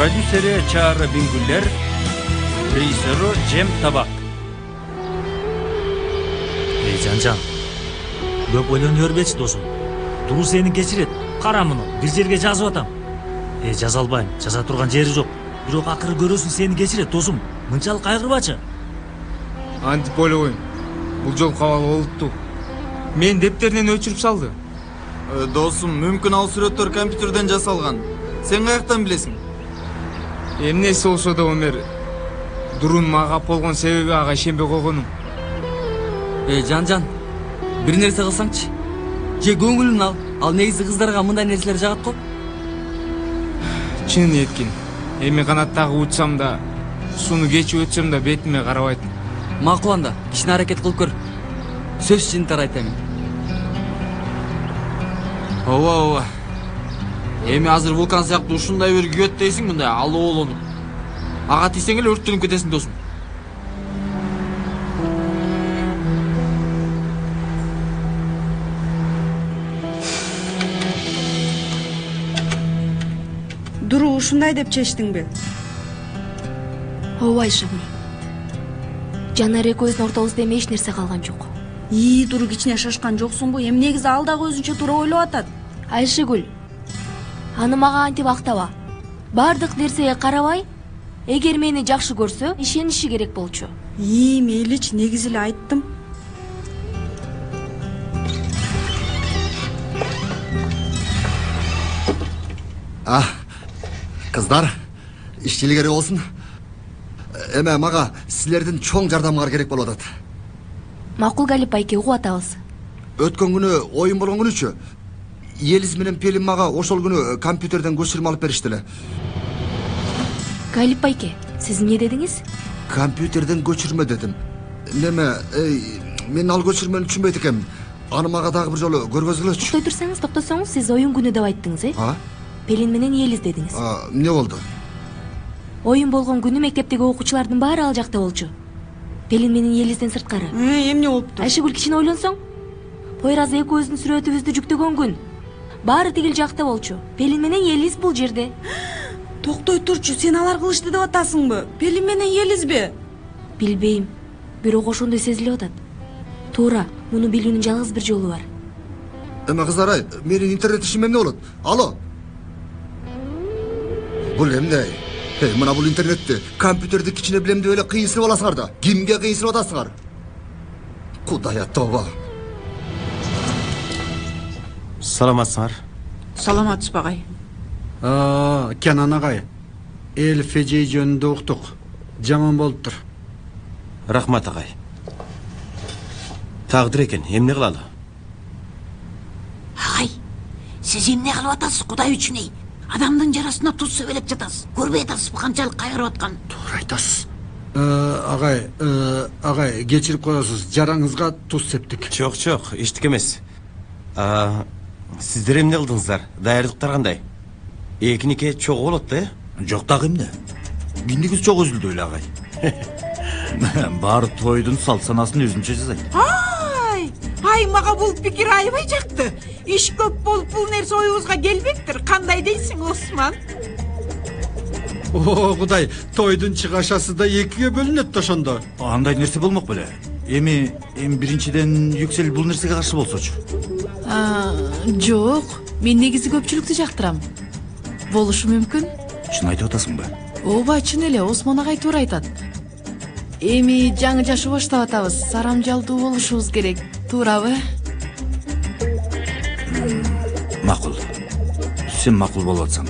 Продюсери Чаара Бингүллер, режиссеру Жем Табак. Жанжан, көп ойлонуп өрбечи досум. Туу сени кечирет. Кара муну, бир жерге жазып атам. Жаза албайм, жаза турган жери жок. Бирок акыры көрөсүң сени кечирет досум. Мынчалык кайгырбачы. Антип ойлобойм. Бул жол кабыл болупту. Мен дептеринен өчүрүп салды. Досум, мүмкүн ал сүрөттөр компьютерден жасалган. Сен каяктан билесиң? Эмнеси болсо да Өмер, Дурун мага болгон себеби ага ишенбей койгонум. Жан, бир нерсе кылсаңчы. Же көңүлүн ал негизи кыздарга мындай нерселер жагат го. Чынын эткин. Эми канаттагы учсам да, сууну кечип өтсөм да бетиме карабайт. Макул анда, кичине аракет кылып көр. Сөз жыйынтар айтам. Ооба. Эми азыр вулкан сыяктуу ушундай бир күйөт дейсиң мындай алуу болонуп. Ага тийсең эле өрттөнүп кетесиң досум. Дуру ушундай деп чечтиңби? Ооба Айшыгүл. Жанар экөөбүздүн ортобузда эми эч нерсе калган жок. Дуру кичине шашкан жоксуңбу? Эми негизи ал дагы өзүнчө туура ойлоп атат. Айшыгүл, аны мага антип актаба. Бардык нерсеге карабай, эгер мени жакшы көрсө, ишениши керек болчу. Мейличи, негизи эле айттым. Кыздар, ишчилик керек болсун. Эме мага силердин чоң жардамыңар керек болуп атат. Макул Галип айке, угуп атабыз. Өткөн күнү оюн болгон күнүчү. Елиз менен Пелин мага ошол күнү компьютерден көчүрмө алып беришти эле. Галип айке, сиз эмне дедиңиз? Компьютерден көчүрмө дедим. Неме, мен ал көчүрмөнү түшүнбөйт экенмин. Аны мага дагы бир жолу көргөзгүлөчү. Токтосоңуз, сиз оюн күнү деп айттыңыз, Пелин менен Елиз дедиңиз. Эмне болду? Оюн болгон күнү мектептеги окуучулардын баары ал жакта болчу. Пелин менен Елизден сырткары. Эмне болупту? Айшыгүл, кичине ойлонсоң. Пойраз экөөбүздүн сүрөтүбүздү жүктөгөн күн. Баары тигил жакта болчу. Пелин менен Елиз бул жерде. Токтой турчу, сен алар кылышты деп атасыңбы? Пелин менен Елизби? Билбейм. Бирок ошондой сезилип атат. Туура, муну билүүнүн жалгыз бир жолу бар. Эме кыздар, менин интернет ишим эмне болот? Алло. Бул эмне? Мына бул интернетти, компьютерди кичине билем деп эле кыйынсынып аласыңар да. Кимге кыйынсынып атасыңар? Кудая тоба. Саламатсыңар. Саламатсызбы агай? Кенан агай. Эл Фежей жөнүндө уктук. Жаман болуптур. Рахмат агай. Тагдыр экен, эмне кылалы? Агай, сиз эмне кылып атасыз, Кудай үчүн эй? Адамдын жарасына туз сөбелеп жатасыз. Көрбөй атасызбы канчалык кайгырып атканын? Туура айтасыз. Агай, кечирип коесуз. Жараңызга туз септик. Жок, эчтик эмес. Сиздер эмне кылдыңыздар? Даярдыктар кандай? Экинике чогуу болот да? Жок дагы эмне? Киндигиз чогуу үзүлдү эле агай. Баары тойдун салт санасын өзүнчө жасайт. Ай, мага бул пикир аябай жакты. Иш көп болуп бул нерсе оюбузга келбептир. Кандай дейсиң, Осман? Кудай, тойдун чыгашасы да экиге бөлүнөт да ошондо. Андай нерсе болмок беле. Эми биринчиден Yüksel бул нерсеге каршы болсочу. Жок, мен негизи көпчүлүктү жактырам. Болушу мүмкүн. Чын айтып атасыңбы? Ооба, чын эле, Осман агай туура айтат. Эми жаңы жашоо баштап атабыз. Сарамжалдуу болушубуз керек, туурабы? Макул. Сен макул болуп атсаң.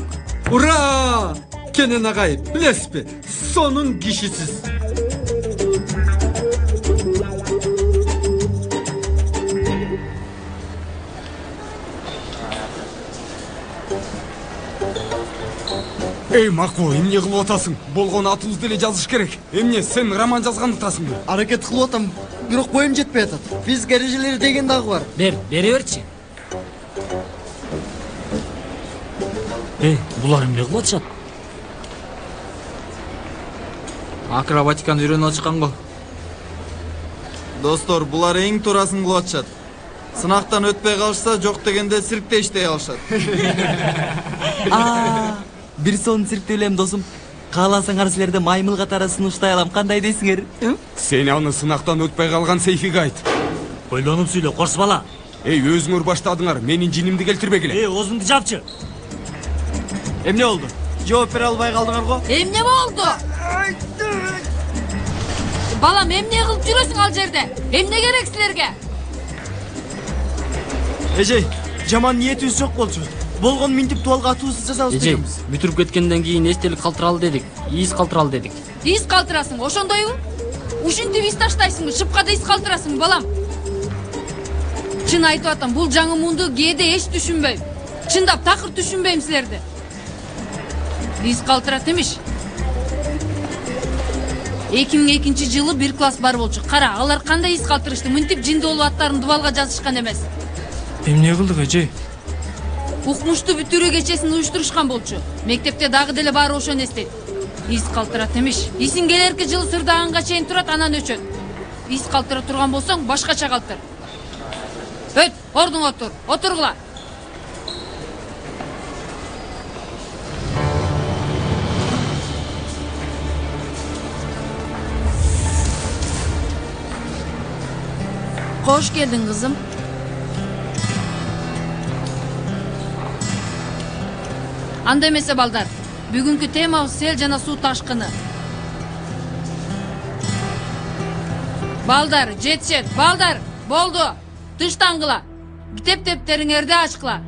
Ура! Кенен агай, билесизби? Сонун кишисиз. Макул, эмне кылып атасың? Болгон атыбызды эле жазыш керек. Эмне, сен роман жазгандыктасыңбы? Аракет кылып атам, бирок боюм жетпей атат. Физика эрежелери деген дагы бар. Бере берчи. Булар эмне кылып атышат? Акробатиканы үйрөнүп атышкан го. Достор, булар эң туурасын кылып атышат. Сынактан өтпөй калышса, жок дегенде циркте иштей алышат. бир сонун циркте билем досум. Кааласаңар силерде маймыл катары сунуштай алам. Кандай дейсиңер? Сен аны сынактан өтпөй калган Сейфиге айт. Ойлонуп сүйлө, корс бала. Эй, өзүңөр баштадыңар, менин жинимди келтирбегиле. Оозуңду жапчы. Эмне болду? Жооп бере албай калдыңар го? Эмне болду? Балам, эмне кылып жүрөсүң ал жерде? Эмне керек силерге? Эжей, жаман ниетибиз жок болчу. Болгон минтип туалга атуусуз жасабыз дегенбиз. Бүтүрүп кеткенден кийин эстелик калтыралы дедик. Иис калтыралы дедик. Иис калтырасың, ошондойбу? Ушинтип иис таштайсыңбы? Шыпкада иис калтырасыңбы, балам? Чын айтып атам, бул жаңы муунду кээде эч түшүнбөйм. Чындап такыр түшүнбөйм силерди. Иис калтырат эмиш. 2002-жылы бир класс бар болчу. Кара, алар кандай иис калтырышты? Мынтип жинди болуп аттарын дубалга жазышкан эмес. Эмне кылдык, эже? Укмушту бүтүрүү кечесин уюштурушкан болчу. Мектепте дагы деле баары ошону эстейт. Иис калтырат эмиш. Исиң келерки жылы сырдаганга чейин турат, анан өчөт. Иис калтыра турган болсоң, башкача калтыр. Өт, ордуңа отур. Отургула. Кош келдиң, кызым. Анда эмесе балдар, бүгүнкү темабыз сел жана суу ташкыны. Балдар, жетишет, балдар, болду. Тыштангыла. Китеп-тептериңерди ачкыла.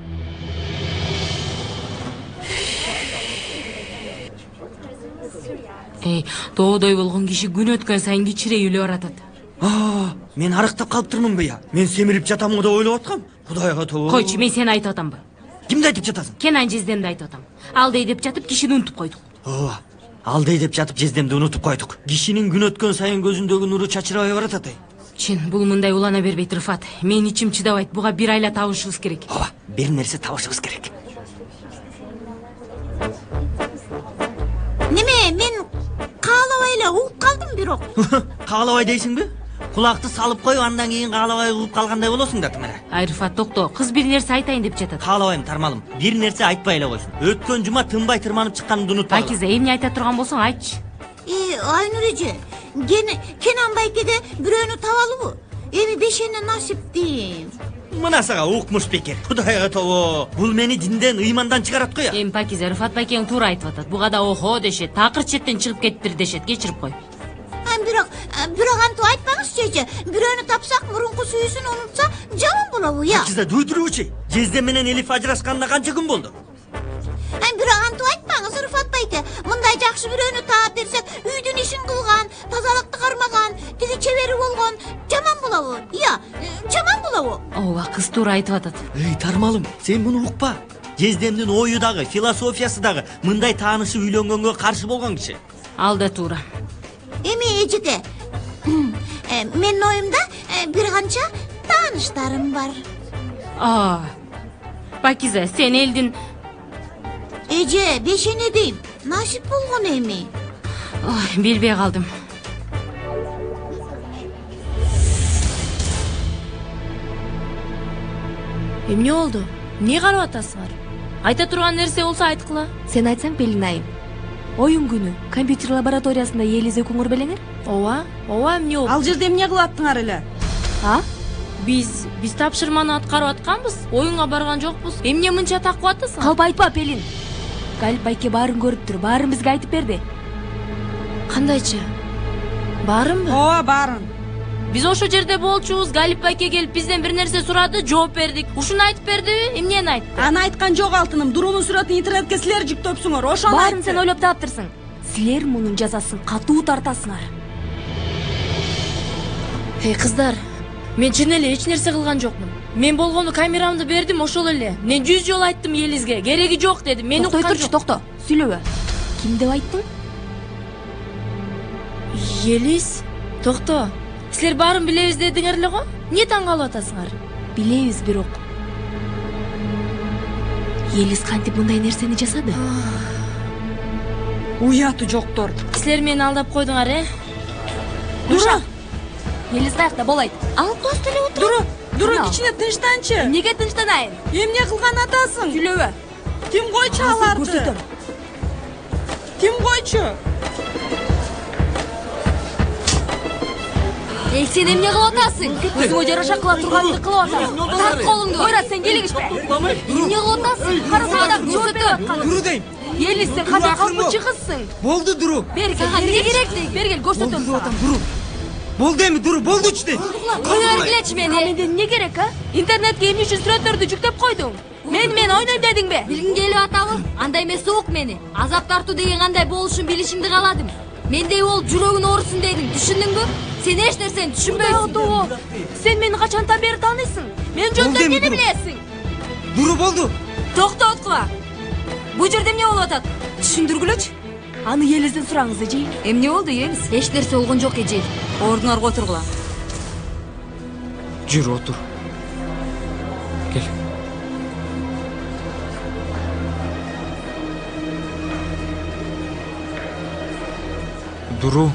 Тоодой болгон киши күн өткөн сайын кичирейүүлөп баратат. Мен арыктап калыптырмынбы я? Мен семирип жатамын деп ойлоп аткам. Кудайга тобо. Койчу, мен сени айтып атамбы? Кимди айтып жатасың? Кенан жездемди айтып атам. Алдай деп жатып кишини унутуп койдук. Алдай деп жатып жездемди унутуп койдук. Кишинин күн өткөн сайын көзүндөгү нуру чачырабай баратат. Чын, бул мындай улана бербейт, Рыфат. Мен ичим чыдабайт. Буга бир айла табышыбыз керек. Бир нерсе табышыбыз керек. Неме, мен каалабай эле угуп калдым бирок. Каалабай дейсиңби? Кулакты салып коюп, андан кийин каалабай угуп калгандай болосуң да, Тимара. Ай, Рыфат, токто. Кыз бир нерсе айтайын деп жатат. Каалабайм, Тармалым. Бир нерсе айтпай эле койсун. Өткөн жума тынбай тырманып чыкканымды унутпагыла. Пакиза, эмне айта турган болсоң айтчы. Айнур эже, Кенан байкеде бирөөнү табалыбы? Эми бешене насипти. Мына сага укмуш бекер. Кудайга тобо. Бул мени динден, ыймандан чыгарат го я. Эми Пакиза, Рыфат байкең туура айтып атат. Буга да охо дешет. Такыр четтен чыгып кетиптир дешет. Кечирип кой. Бирок антип айтпаңызчы эже. Бирөөнү тапсак, мурунку сүйүүсүн унутса, жаман болобу, я. Пакиза, дүйдүрүүчү. Жездем менен Элиф ажырашканына канча күн болду? Бирок антип айтпаңыз, Рыфат байке. Мындай жакшы бирөөнү таап берсек, үйдүн ишин кылган, тазалыкты кармаган, тиги чебери болгон, жаман болобу? Я, жаман болобу? Ооба, кыз туура айтып атат. Эй, Тармалым, сен муну укпа. Жездемдин ою дагы, философиясы дагы мындай таанышып үйлөнгөнгө каршы болгон киши. Ал да туура. Эми эжеке, менин оюмда бир канча тааныштарым бар. Пакиза, сен элдин... Эже, бешене дейм, насип болгон эми. Билбей калдым. Эмне болду? Эмне карап атасыңар? Айта турган нерсе болсо айткыла. Сен айтсаң Пелин айым. Оюн күнү компьютер лабораториясында Елиз экөөңөр белеңер? Ооба, эмне болду? Ал жерде эмне кылып аттыңар эле? Биз тапшырманы аткарып атканбыз. Оюнга барган жокпуз. Эмне мынча такып атасың? Калп айтпа, Пелин. Галип байке баарын көрүптүр, баарын бизге айтып берди. Кандайча? Баарынбы? Ооба, баарын. Биз ошо жерде болчубуз, Галип байке келип бизден бир нерсе сурады, жооп бердик. Ушуну айтып бердиби? Эмнени айтты? Аны айткан жок, алтыным. Дурунун сүрөтүн интернетке силер жүктөпсүңөр. Ошону айтты. Баарын сен ойлоп таптырсың. Силер мунун жазасын катуу тартасыңар. Кыздар, мен чын эле эч нерсе кылган жокмун. Мен болгону камерамды бердим, ошол эле. Мен 100 жолу айттым Елизге, кереги жок дедим. Мен уккан жок. Токто, сүйлөбө. Ким деп айттың? Елиз, токто. Силер баарын билебиз дедиңер эле го? Эмне таң калып атасыңар? Билебиз, бирок Елиз кантип мындай нерсени жасады? Уяты жоктор. Силер мени алдап койдуңар, Дура. Елиз каякта болойт? Алып бас деле отур. Дуру, кичине тынчтанчы. Эмнеге тынчтанайын? Эмне кылган атасың? Сүйлөбө. Ким койчу аларды? Көрсөтөм. Тим койчу. Эй, сен эмне кылып атасың? Өзүңө жараша кыла турганыңды кылып атасың. Тарт колуңду. Ойрат, сен келигишпе. Эмне кылып атасың? Карасаң адам көрсөтүп аткан. Дуру дейм. Елис, сен кандай калпычы кызсың? Болду Дуру. Бергел, эмне керек дейм? Бергел, көрсөтөм сага. Дуру. Болду эми Дуру, болдучу дейм. Кое бергилечи мени. Менден эмне керек, а? Интернетке эмне үчүн сүрөттөрдү жүктөп койдуң? Мен ойнойм дедиңби? Билгиң келип атабы? Андай эмес ук мени. Азап тартуу деген кандай болушун билишиңди кааладым. Мендей болуп жүрөгүн оорусун дедиң, түшүндүңбү? Сен эч нерсени түшүнбөйсүң. Сен мени качантан бери тааныйсың? Мен жөнүндө эмнени билесиң? Дуру болду. Токтот кула. Бул жерде эмне болуп атат? Түшүндүргүлөчү. Аны Елизден сураңыз, эжей. Эмне болду, Елиз? Эч нерсе болгон жок, эжей. Ордуңарга отургула. Жүр, отур. Кел. Дуру.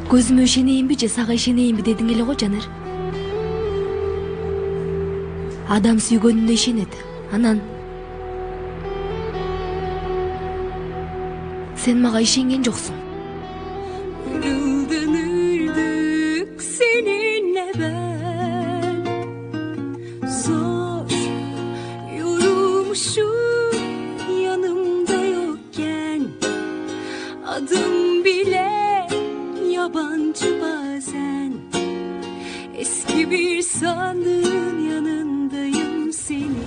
Көзүмө ишенейинби же сага ишенейинби дедиң эле го, Жанар. Адам сүйгөнүнө ишенет. Анан сен мага ишенген жоксуң. Öldürüldük seninle ben. Zor yorulmuşum yanımda yokken. Adım bile yabancı bazen. Eski bir sandığın yanındayım seni.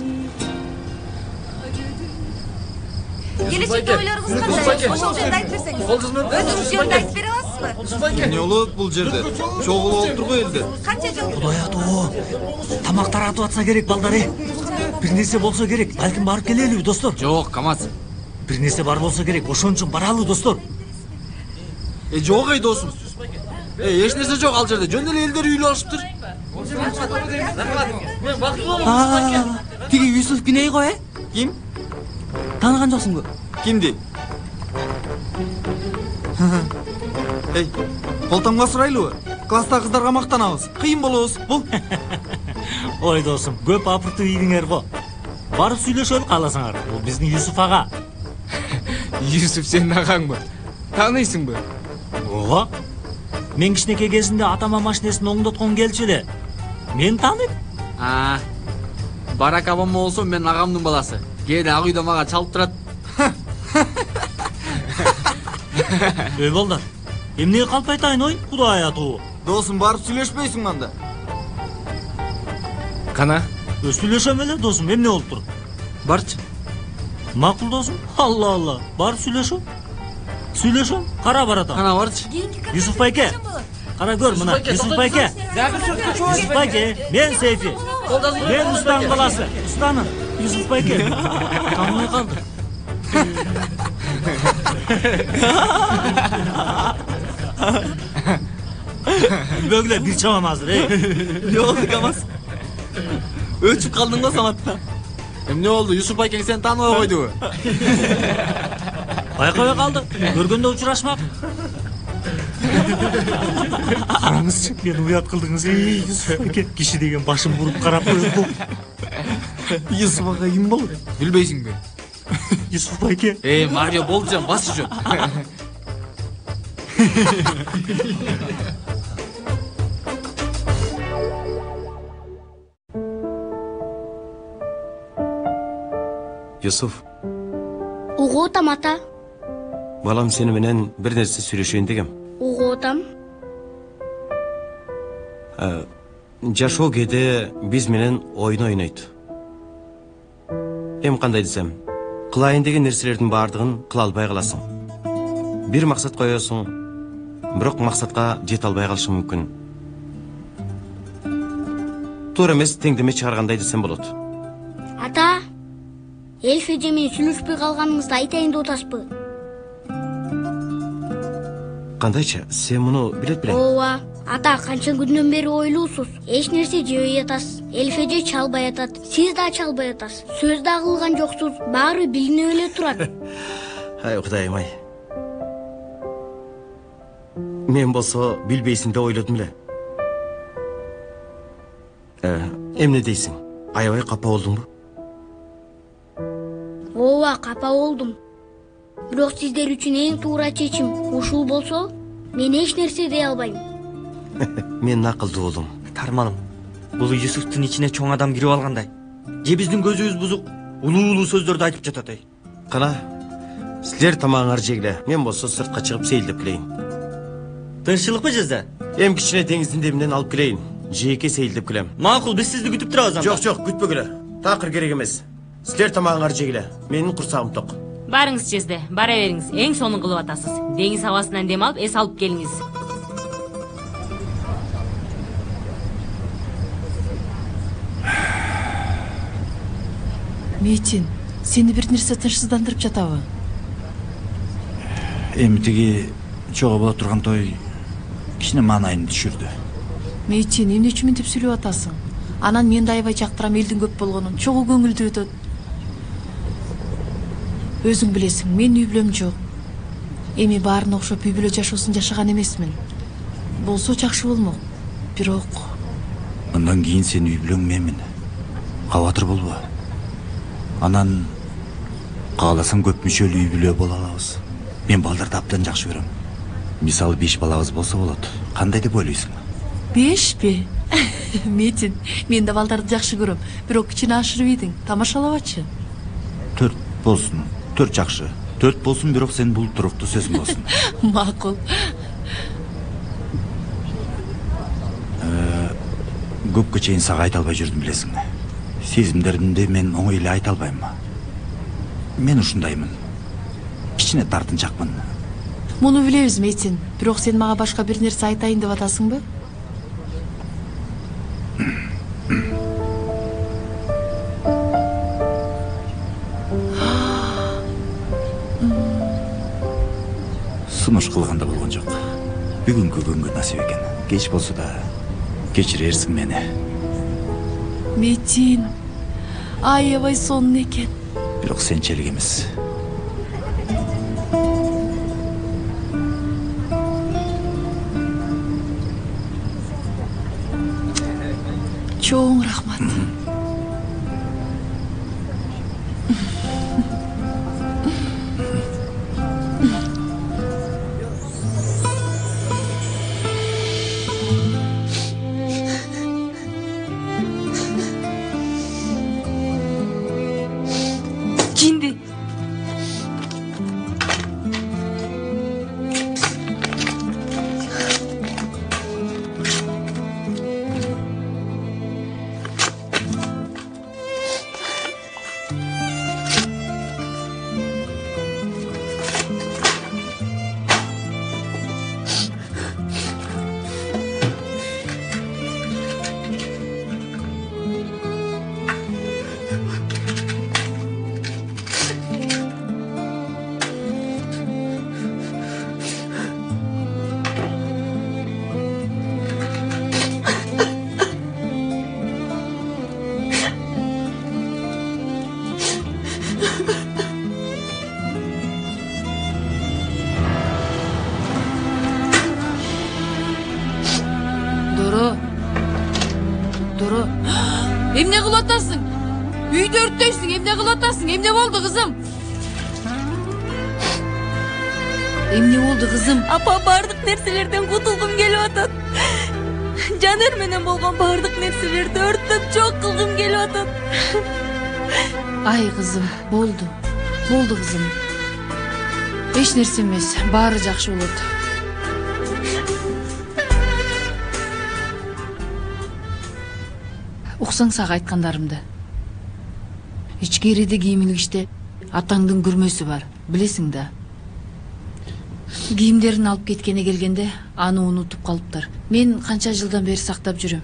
Келечекте ойлорубуз кандай? Ошол жерде айтып берсеңиз. Өзүңүз жерде айтып бере аласызбы? Эмне болот бул жерде? Чогулуп алып турбу элди. Канча жыл? Кудай атоо. Тамак таратып атса керек балдар. Бир нерсе болсо керек. Балким барып келелиби, достор? Жок, Камаз. Бир нерсе бар болсо керек. Ошон үчүн баралы, достор. Жок эй досум. Эч нерсе жок ал жерде. Жөн эле элдер үйлүү алышыптыр. Тиги Юсуф Güney го, Ким? Таныган жоксуңбу? Кимди? Эй, колтамга сурайлыбы? Класста кыздарга мактанабыз. Кыйын болобуз. Бул. Ой досум, көп апыртып ийдиңер го. Барып сүйлөшөлү кааласаңар. Бул биздин Юсуф ага. Юсуф сенин агаңбы? Тааныйсыңбы? Ооба. Мен кичинекей кезинде атама машинесин оңдоткон келчү эле. Мен тааныйм. Барак Обама болсо мен агамдын баласы. Кээде ак үйдө мага чалып турат. Эй балдар, эмнеге калп айтайын ой? Кудай атуу. Досум барып сүйлөшпөйсүңбү анда? Кана? Сүйлөшөм эле досум, эмне болуп тур? Барчы. Макул досум. Алла, барып сүйлөшөм. Сүйлөшөм, кара баратам. Кана барчы. Юсуф байке. Кара көр мына, Юсуф байке. Юсуф байке, мен Сейфи. Мен устанын баласы. Устанын. Юсуф байке. Танымай калды. Бөгүлө бир чамам азыр, Ne oldu Kamaz? Ölçüp kaldın da sanatta. Эмне болду? Юсуф байкең сени тааныбай койдубу? Байкабай калды. Көргөндө учурашмак. Караңызчы, мени уят кылдыңыз, Юсуф байке. Киши деген башын буруп карап коюп. Юсуф ага ким болот? Билбейсиңби? Юсуф байке. Марио болду жан, бас жөн. Юсуф, Угу отам ата. балам сени менен бир нерсе сүйлөшөйүн дегем. Угу отам. Жашоо кээде биз менен ойун ойнойт. Эми кандай десем, кылайын деген нерселердин баардыгын кыла албай каласың. Бир максат коесуң, бирок максатка жете албай калышың мүмкүн. Туура эмес теңдеме чыгаргандай десем болот. Ата, Эльфе же менен сүйлөшпөй калганыңызды айтайын деп атасызбы? Кандайча, сен муну билет белең? Ооба. Ата, канча күндөн бери ойлуусуз. Эч нерсе жебей атасыз. Эльфе же чалбай атат. Сиз да чалбай атасыз. Сөз да кылган жоксуз. Баары билинип эле турат. Ай, Кудайым ай. Мен болсо билбейсиң деп ойлодум эле. Эмне дейсиң? Аябай капа болдуңбу? Ооба, ушуга капа болдум. Бирок сиздер үчүн эң туура чечим ушул болсо, мен эч нерсе дей албайм. Мен акылдуу болдум. Тарманым, бул Юсуфтун ичине чоң адам кирип алгандай. Же биздин көзүбүз бузук, улуу сөздөрдү айтып жатат эй. Кана, силер тамагыңарды жегиле. Мен болсо сыртка чыгып сейилдеп келейин. Тынччылыкпы жезде? Эм кичине деңиздин деминен алып келейин. Жеке сейилдеп келем. Макул, биз сизди күтүп турабыз. Жок, күтпөгүлө. Такыр керек эмес. Силер тамагыңарды жегиле. Менин курсагым ток. Барыңыз жезде, бара бериңиз. Эң сонун кылып атасыз. Деңиз абасынан дем алып, эс алып келиңиз. Мейтин, сени бир нерсе тынчсыздандырып жатабы? Эми тиги чогуу боло турган той кичине маанайын түшүрдү. Мейтин, эмне үчүн мынтип сүйлөп атасың? Анан мен да аябай жактырам элдин көп болгонун. Чогуу көңүлдүү өтөт. Өзүң билесиң, мен үй бүлөм жок. Эми баарына окшоп үй бүлө жашоосун жашаган эмесмин. Болсо жакшы болмок. Бирок Андан кийин сен үй бүлөң менмин. Кабатыр болбо. Анан кааласаң көп мүчөлүү үй бүлө боло алабыз. Мен балдарды абдан жакшы көрөм. Мисалы 5 балабыз болсо болот. Кандай деп ойлойсуң? 5 Метин, мен да балдарды жакшы көрөм. Бирок кичине ашырып ийдиң. Тамашалабачы. 4 болсун. 4 жакшы. 4 болсун, бирок сен бул туруктуу сөзүң болсун. Макул. Көпкө чейин сага айта албай жүрдүм, билесиң. Сезимдеримди мен оңой эле айта албайм. Мен ушундаймын. Кичине тартынчакмын. Муну билебиз, Метин. Бирок сен мага башка бир нерсе айтайын деп атасыңбы? Сунуш кылганда болгон жок. Бүгүнкү күнгө насип экен. Кеч болсо да кечирерсиң мени. Метин, аябай сонун экен. Бирок сенчелик эмес. Чоң рахмат. Кинди. Дoro. Эмне кылып атасың? Үйдү өрттөйсүң, эмне кылып атасың? Эмне болду, кызым? Эмне болду, кызым? Апа, бардык нерселерден кутулгум келип атат. Жанер менен болгон бардык нерселерди өрттөп жок кылгым келип атат. Ай, кызым, болду. Болду, кызым. Эч нерсе эмес, баары жакшы болот. Уксаң сага айткандарымды. Ичкериде кийим илгичте атаңдын күрмөсү бар, билесиң да. Кийимдерин алып кеткене келгенде аны унутуп калыптыр. Мен канча жылдан бери сактап жүрөм.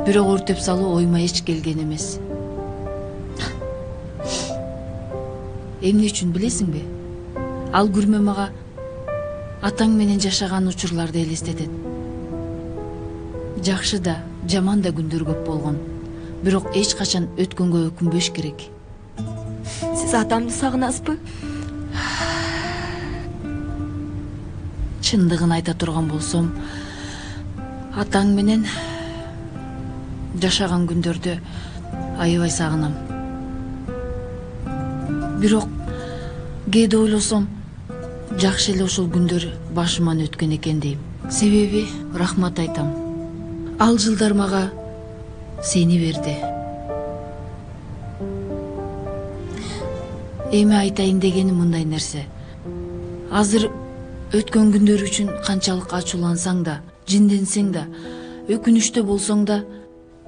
Бирок өртөп салуу оюма эч келген эмес. Эмне үчүн билесиңби? Ал күрмө мага атаң менен жашаган учурларды элестетет. Жакшы да, жаман да күндөр көп болгон. Бирок эч качан өткөнгө өкүнбөш керек. Сиз атамды сагынасызбы? Чындыгын айта турган болсом, атаң менен жашаган күндөрдү аябай сагынам. бирок кээде ойлосом жакшы эле ошол күндөр башыман өткөн экен дейм. Себеби рахмат айтам. Ал жылдар мага сени берди. Эми айтайын дегеним мындай нерсе. Азыр өткөн күндөр үчүн канчалык ачуулансаң да, жинденсең да, өкүнүчтө болсоң да,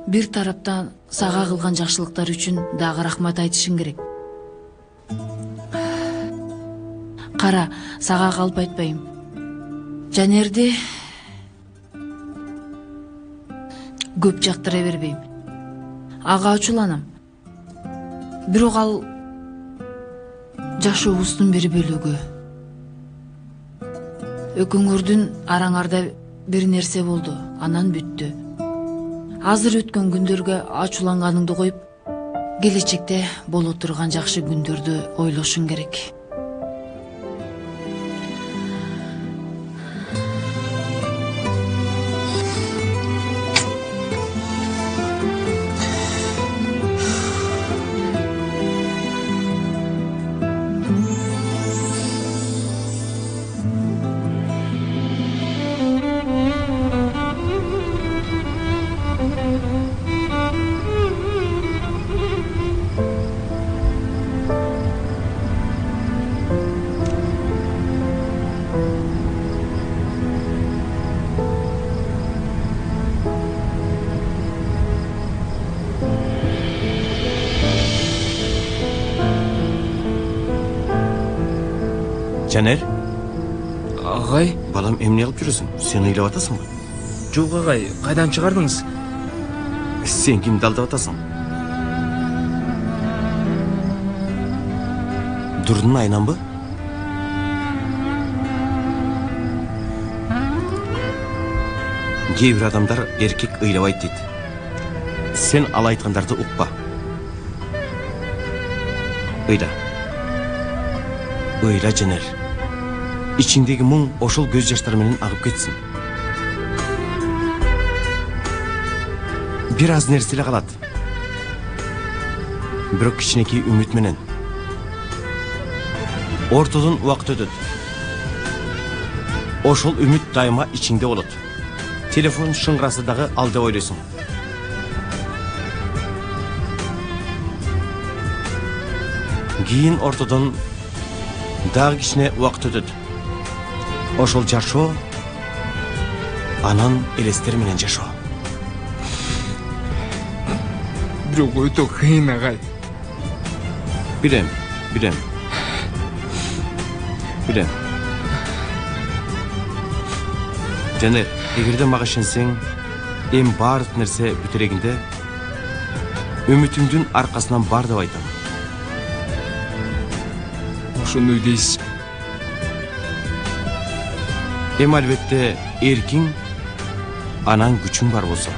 бир тараптан сага кылган жакшылыктар үчүн дагы рахмат айтышың керек. Кара, сага калп айтпайм. Жанерди көп жактыра бербейм. Ага ачууланам. Бирок ал жашообуздун бир бөлүгү. Өкүңөрдүн араңарда бир нерсе болду, анан бүттү. Азыр өткөн күндөргө ачууланганыңды коюп, келечекте боло турган жакшы күндөрдү ойлошуң керек. Жанер, Агай, балам эмне кылып жүрөсүң? Сен ыйлап атасыңбы? жок агай, кайдан чыгардыңыз? Сен кимди алдап атасың? Дурдун айнанбы? Кээ бир адамдар эркек ыйлабайт дейт. Сен ал айткандарды укпа. Ыйла. Ыйла, Жанер. İçindeki muң ошол көз жаштар менен агып кетсин. Бир аз нерсе эле калат. Бирок кичинекей үмүт менен. Ортодон убакыт өтөт. Ошол үмүт дайыма ичиңде болот. Телефон шыңгырасы дагы ал деп ойлойсуң. Кийин ортодон дагы кичине убакыт өтөт. Ошол жашоо, анан элестер менен жашоо. Бирок өтө кыйын агай. Билем. Жанер, эгерде мага ишенсең, эми баардык нерсе бүтүрегинде үмүтүмдүн аркасынан бар деп айтам. Ошондой дейсиз. Эми албетте эркиң, анан күчүң бар болсо,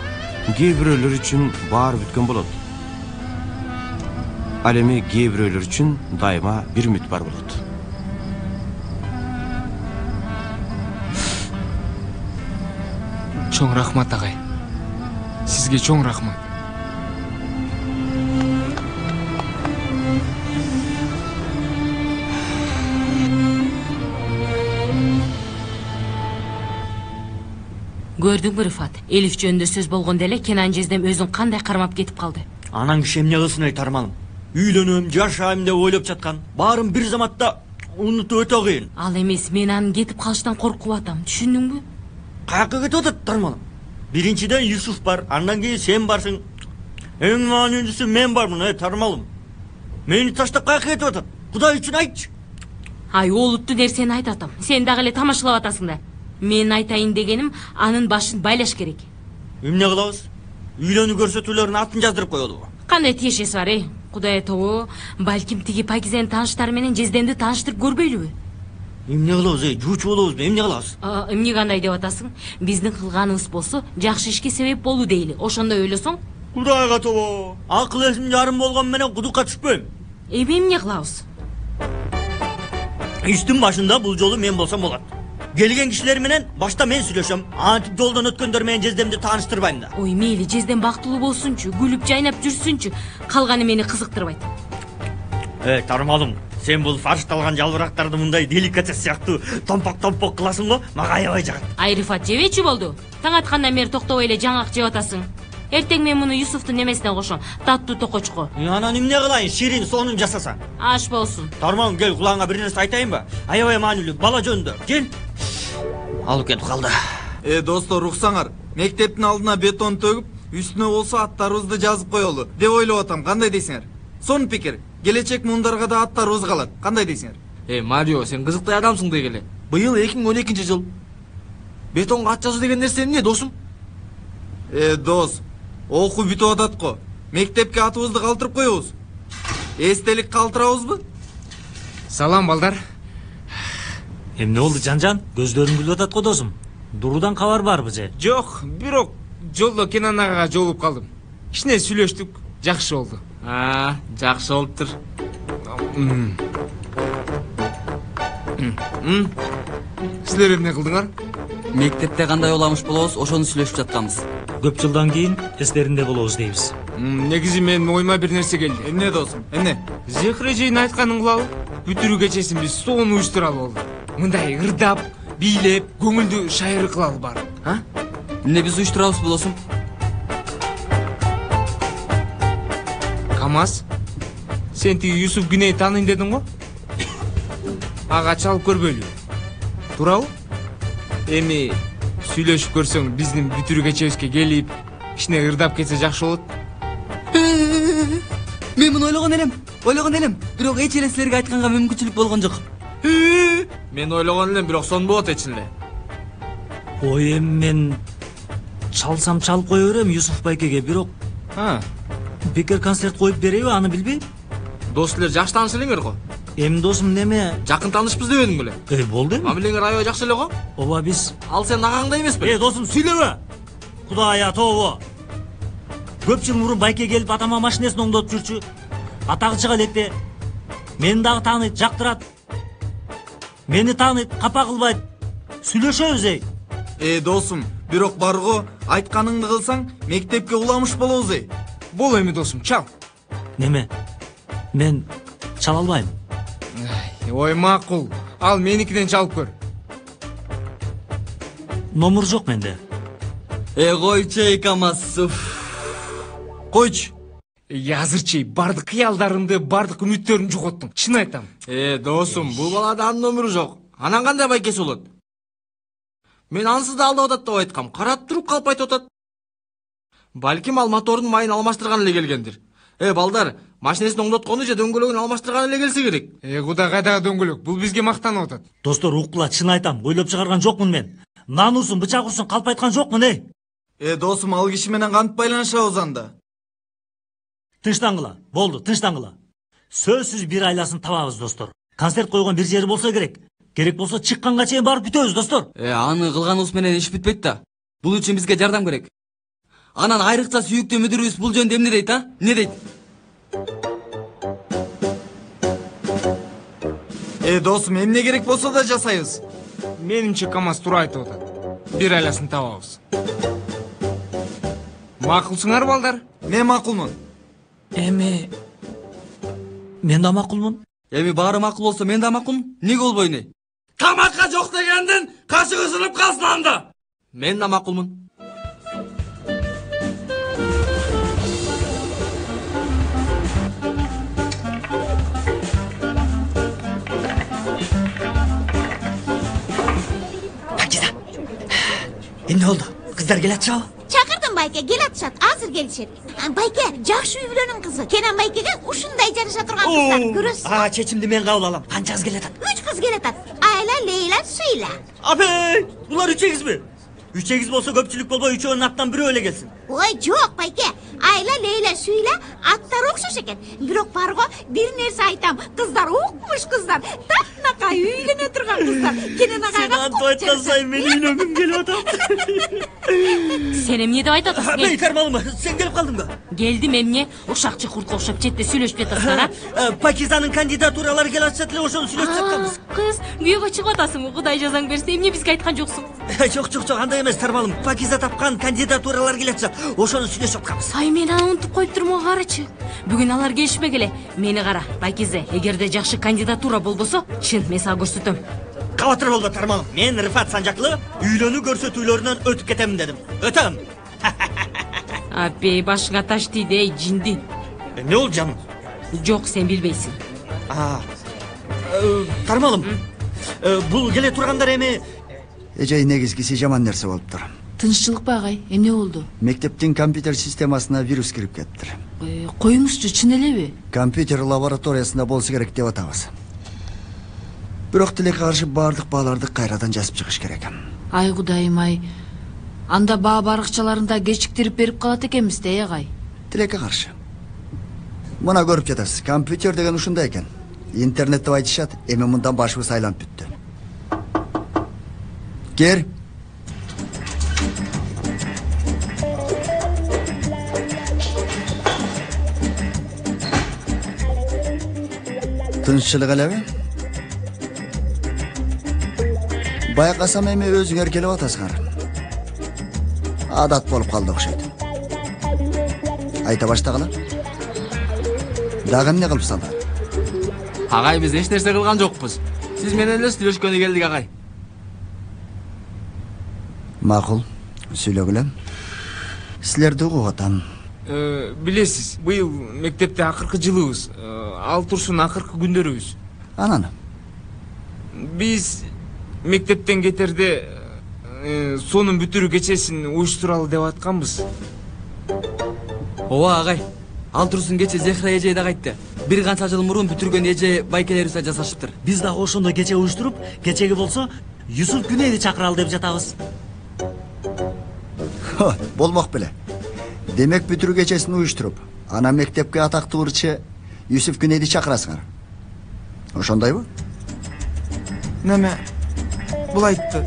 кээ бирөөлөр үчүн баары бүткөн болот. Ал эми кээ бирөөлөр үчүн дайыма бир үмүт бар болот. Чоң рахмат агай. Сизге чоң рахмат. Көрдүңбү Рыфат, Элиф жөнүндө сөз болгондо эле Кенан жездем өзүн кандай кармап кетип калды. Анан киши эмне кылсын эй Тармалым? Үйлөнөм, жашайм деп ойлоп жаткан. Баарын бир заматта унутуу өтө кыйын. Ал эмес, мен анын кетип калыштан коркуп атам, түшүндүңбү? Каяка кетип атат Тармалым? Биринчиден Юсуф бар, андан кийин сен барсың. Эң маанилүүсү мен бармын эй Тармалым. Мени таштап каяка кетип атат? Кудай үчүн айтчы. Ай, олуттуу нерсени айтып атам. Сен дагы эле тамашалап атасың да. Мен айтайын дегеним, анын башын байлаш керек. Эмне кылабыз? Үйлөнүү көрсөтүүлөрүнүн атын жаздырып коелубу? Кандай тиешеси бар, Кудай тобу, балким тиги Пакизенин тааныштары менен жездемди тааныштырып көрбөйлүбү? Эмне кылабыз, жуучу болобузбу, эмне кылабыз? Эмне кандай деп атасың? Биздин кылганыбыз болсо, жакшы ишке себеп болуу дейли. Ошондой ойлосоң? Кудайга тобо, акыл эсим жарым болгон менен кудукка түшпөйм. Эми эмне кылабыз? Иштин башында бул жолу мен болсом болот. Келген кишилер менен башта мен сүйлөшөм. Антип жолдон өткөндөр менен жездемди тааныштырбайм да. Ой, мейли, жездем бактылуу болсунчу, күлүп жайнап жүрсүнчү. Калганы мени кызыктырбайт. Тармалым, Сен бул фаршталган жалбырактарды мындай деликатес сыяктуу томпок кыласың го, мага аябай жагат. Ай Рифат, жебечи болду. Таң аткандан бери токтобой эле жаңак жеп атасың. Эртең мен муну Юсуфтун немесине кошом. Таттуу токочко. Анан эмне кылайын? Ширин сонун жасаса. Аш болсун. Тарман, кел кулаңга бир нерсе айтайынбы? Аябай маанилүү, бала жөнүндө. Кел. Алып кетип калды. Достор, рухсаңар. Мектептин алдына бетон төгүп, үстүнө болсо аттарыбызды жазып коелу деп ойлоп атам. Кандай дейсиңер? Сонун пикир. Келечек муундарга да аттарыбыз калат. Кандай дейсиңер? Марио, сен кызыктай адамсың дегеле. Быйыл 2012-жыл. Бетонго ат жазуу деген нерсе эмне, досум? Дос, окуу бүтүп атат го. Мектепке атыбызды калтырып коебуз. Эстелик калтырабызбы? Салам балдар. Эмне болду Жан-Жан? Көздөрүң күлүп атат го досум. Дуруудан кабар барбы же? Жок, бирок жолдо Кенан агага жолугуп калдым. Кичине сүйлөштүк, жакшы болду. Жакшы болуптур. Силер эмне кылдыңар? Мектепте кандай уламыш болобуз, ошону сүйлөшүп жатканбыз. Көп жылдан кийин эстеринде болобуз дейбиз. Негизи менин оюма бир нерсе келди. Эмне досум? Эмне? Зехрежейин айтканын кылалы. Бүтүрүү кечесин биз соону уюштуралы болду. Мындай ырдап, бийлеп, көңүлдүү шайыр кылалы бар. Эмне биз уюштурабыз болосуң? Камаз, сен тиги Юсуф Güney тааныйн дедиң го? Ага чалып көрбөйлү. Туурабы? Эми сүйлөшүп көрсөң, биздин бүтүрүү кечебизге келип, кичине ырдап кетсе жакшы болот. Мен муну ойлогон элем. Бирок эч эле силерге айтканга мүмкүнчүлүк болгон жок. Мен ойлогон элем, бирок сон болот эчин эле. Ой, эми мен чалсам чалып кое берем Юсуф байкеге, бирок бекер концерт коюп берейби, аны билбейм. Дос силер жакшы тааныш элеңер го. Эми досум неме? Жакын таанышпыз дебедиң беле? Болду эми. Мамилеңер аябай жакшы эле го. Ооба, биз. Ал сен агаңда эмеспи? Досум, сүйлөбө. Кудай атобо. Көп жыл мурун байке келип атама машинесин оңдотуп жүрчү. Атагы чыга электе. Мени дагы тааныйт, жактырат. Мени тааныйт, капа кылбайт. Сүйлөшөбүз, Досум, бирок барго, айтканыңды кылсаң, мектепке уламыш болобуз, Бол эми досум, чал. Неме? Мен чала албайм. Ой, макул. Ал меникиден чалып көр. Номер жок менде. Койчу, Камаз. Койчу. Азырчы бардык кыялдарымды, бардык үмүттөрүмдү жоготтуң. Чын айтам. Досум, бул балада номеру жок. Анан кандай байкеси болот? Мен ансыз да алдап атат деп айткам. Карап туруп калып айтып атат. Балким ал мотордун майын алмаштырган эле келгендир. Балдар, машинесин оңдоткону же дөңгөлөгүн алмаштырган эле келсе керек. Кудай кайдагы дөңгөлөк? Бул бизге мактанып атат. Достор, укула, чын айтам, ойлоп чыгарган жокмун мен. Нан урсун, бычак урсун калп айткан жокмун, Досум, ал киши менен кантип байланышабыз анда? Тынчтангыла, болду, тынчтангыла. Сөзсүз бир айласын табабыз, достор. Концерт койгон бир жери болсо керек. Керек болсо чыкканга чейин барып бүтөбүз, достор. Аны кылганыбыз менен иш бүтпөйт да. Бул үчүн бизге жардам керек. Анан айрыкча сүйүктүү мүдүрүбүз бул жөнүндө эмне дейт, Эмне дейт? Досум, эмне керек болсо да жасайбыз. Менимче Камаз туура айтып атат. Бир айласын табабыз. Макулсуңар, балдар? Мен макулмун. Эми мен да макулмун. Эми баары макул болсо мен да макулмун. Эмнеге болбойну? Тамакка жок дегендин кашыгы сынып калсын анда. Мен да макулмун. Пакиза. Эмне болду? Кыздар келатчыбы? Чакырдым байке, кел атышат, азыр келишет. Байке, жакшы үй-бүлөнүн кызы. Кенен байкеге ушундай жараша турган кыздар көрөсүз. Чечимди мен кабыл алам. Канча кыз келатат? 3 кыз келатат. Айла, Лейла, Сүйла. Абей, булар 3 эгизби? 3 эгиз болсо көпчүлүк болбой, үчөөнүн аттан бирөө эле келсин. Ой, жок байке. Айла, Лейла, Сүйла аттары окшош экен. Бирок барго бир нерсе айтам. Кыздар укмуш кыздар. Такнакай үйлөнө турган кыздар. Кенен агайга. Сен антып айткан сайын мен үйлөнгүм келип атат. Сен эмне деп айтып атасың? Бейкар малым, сен келип калдыңбы? Келдим эмне? Ушакчы куртка окшоп четте сүйлөшүп жатасыңар, Пакизанын кандидатуралары келип атышат эле, ошону сүйлөшүп жатканбыз. Кыз, күйөөгө чыгып атасыңбы? Кудай жазаң берсин, эмне бизге айткан жоксуң? Жок, андай эмес тармалым. Пакиза тапкан кандидатуралар келатса, ошону сүйлөшүп атканбыз. Ай, мен аны унутуп коюптурмун, карачы. Бүгүн алар келишмегеле. Мени кара, Пакизе, эгерде жакшы кандидатура болбосо, чын мен сага көрсөтөм. Кабатыр болду тармалым. Мен Рыфат Санжаклы үйлөнүү көрсөтүүлөрүнөн өтүп кетем дедим. Өтөм. Апей, башыңа таш тийди, эй, жинди. Эмне болду жаным? Жок, сен билбейсиң. Тармалым. Бул келе тургандар эми эже негизгиси жаман нерсе болуптур. Тынччылыкпы агай? Эмне болду? Мектептин компьютер системасына вирус кирип кетти. Коюңузчу, чын элеби? Компьютер лабораториясында болсо керек деп атабыз. Бирок тилекке каршы баардык бааларды кайрадан жазып чыгыш керек. Ай кудайым ай. Анда баа баракчаларында кечиктирип берип калат экенбиз да, агай. Тилекке каршы. Мына көрүп жатасыз, компьютер деген ушундай экен. Интернет деп айтышат, эми мындан башыбыз айланып бүттү. Кер. Тынччылык элеби? Байкасам эми өзүңөр келип атасыңар. Адат болуп калды окшойт. Айта баштагыла. Дагы эмне кылып салды? Агай, биз эч нерсе кылган жокпуз. Сиз менен эле сүйлөшкөнү келдик, агай. Макул, сүйлөгүлө. Силерди угуп атам. Билесиз, быйыл мектепте акыркы жылыбыз, ал турсун акыркы күндөрүбүз. Анан? Биз мектептен кетерде сонун бүтүрүү кечесин уюштуралы деп атканбыз. Ооба, агай. Ал турсун кече Зехра эже да кайтты. Бир канча жыл мурун бүтүргөн эже байкелерибизге жасашыптыр. Биз дагы ошондой кече уюштуруп, кечеги болсо Юсуф Күнейди чакыралы деп жатабыз. Болмок беле. Демек бүтүрүү кечесин уюштуруп, ана мектепке атактуу ырчы Юсуф Күнейди чакырасыңар. Ошондойбу? Неме? Бул айтты.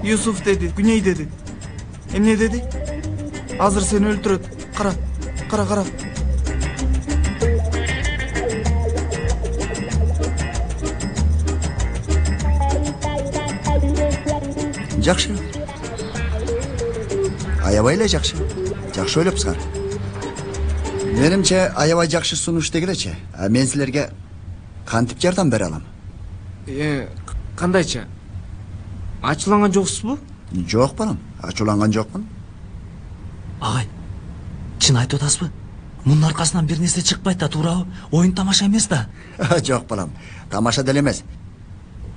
Юсуф деди, Күней деди. Эмне деди? Азыр сени өлтүрөт. Кара. Жакшы. Аябай эле жакшы. Жакшы ойлопсуңар. Менимче аябай жакшы сунуш дегилечи. Мен силерге кантип жардам бере алам? Кандайча? Ачууланган жоксузбу? Жок балам, ачууланган жокмун. Агай, чын айтып атасызбы? Мунун аркасынан бир нерсе чыкпайт да, туурабы? Оюн тамаша эмес да. Жок балам, тамаша деле эмес.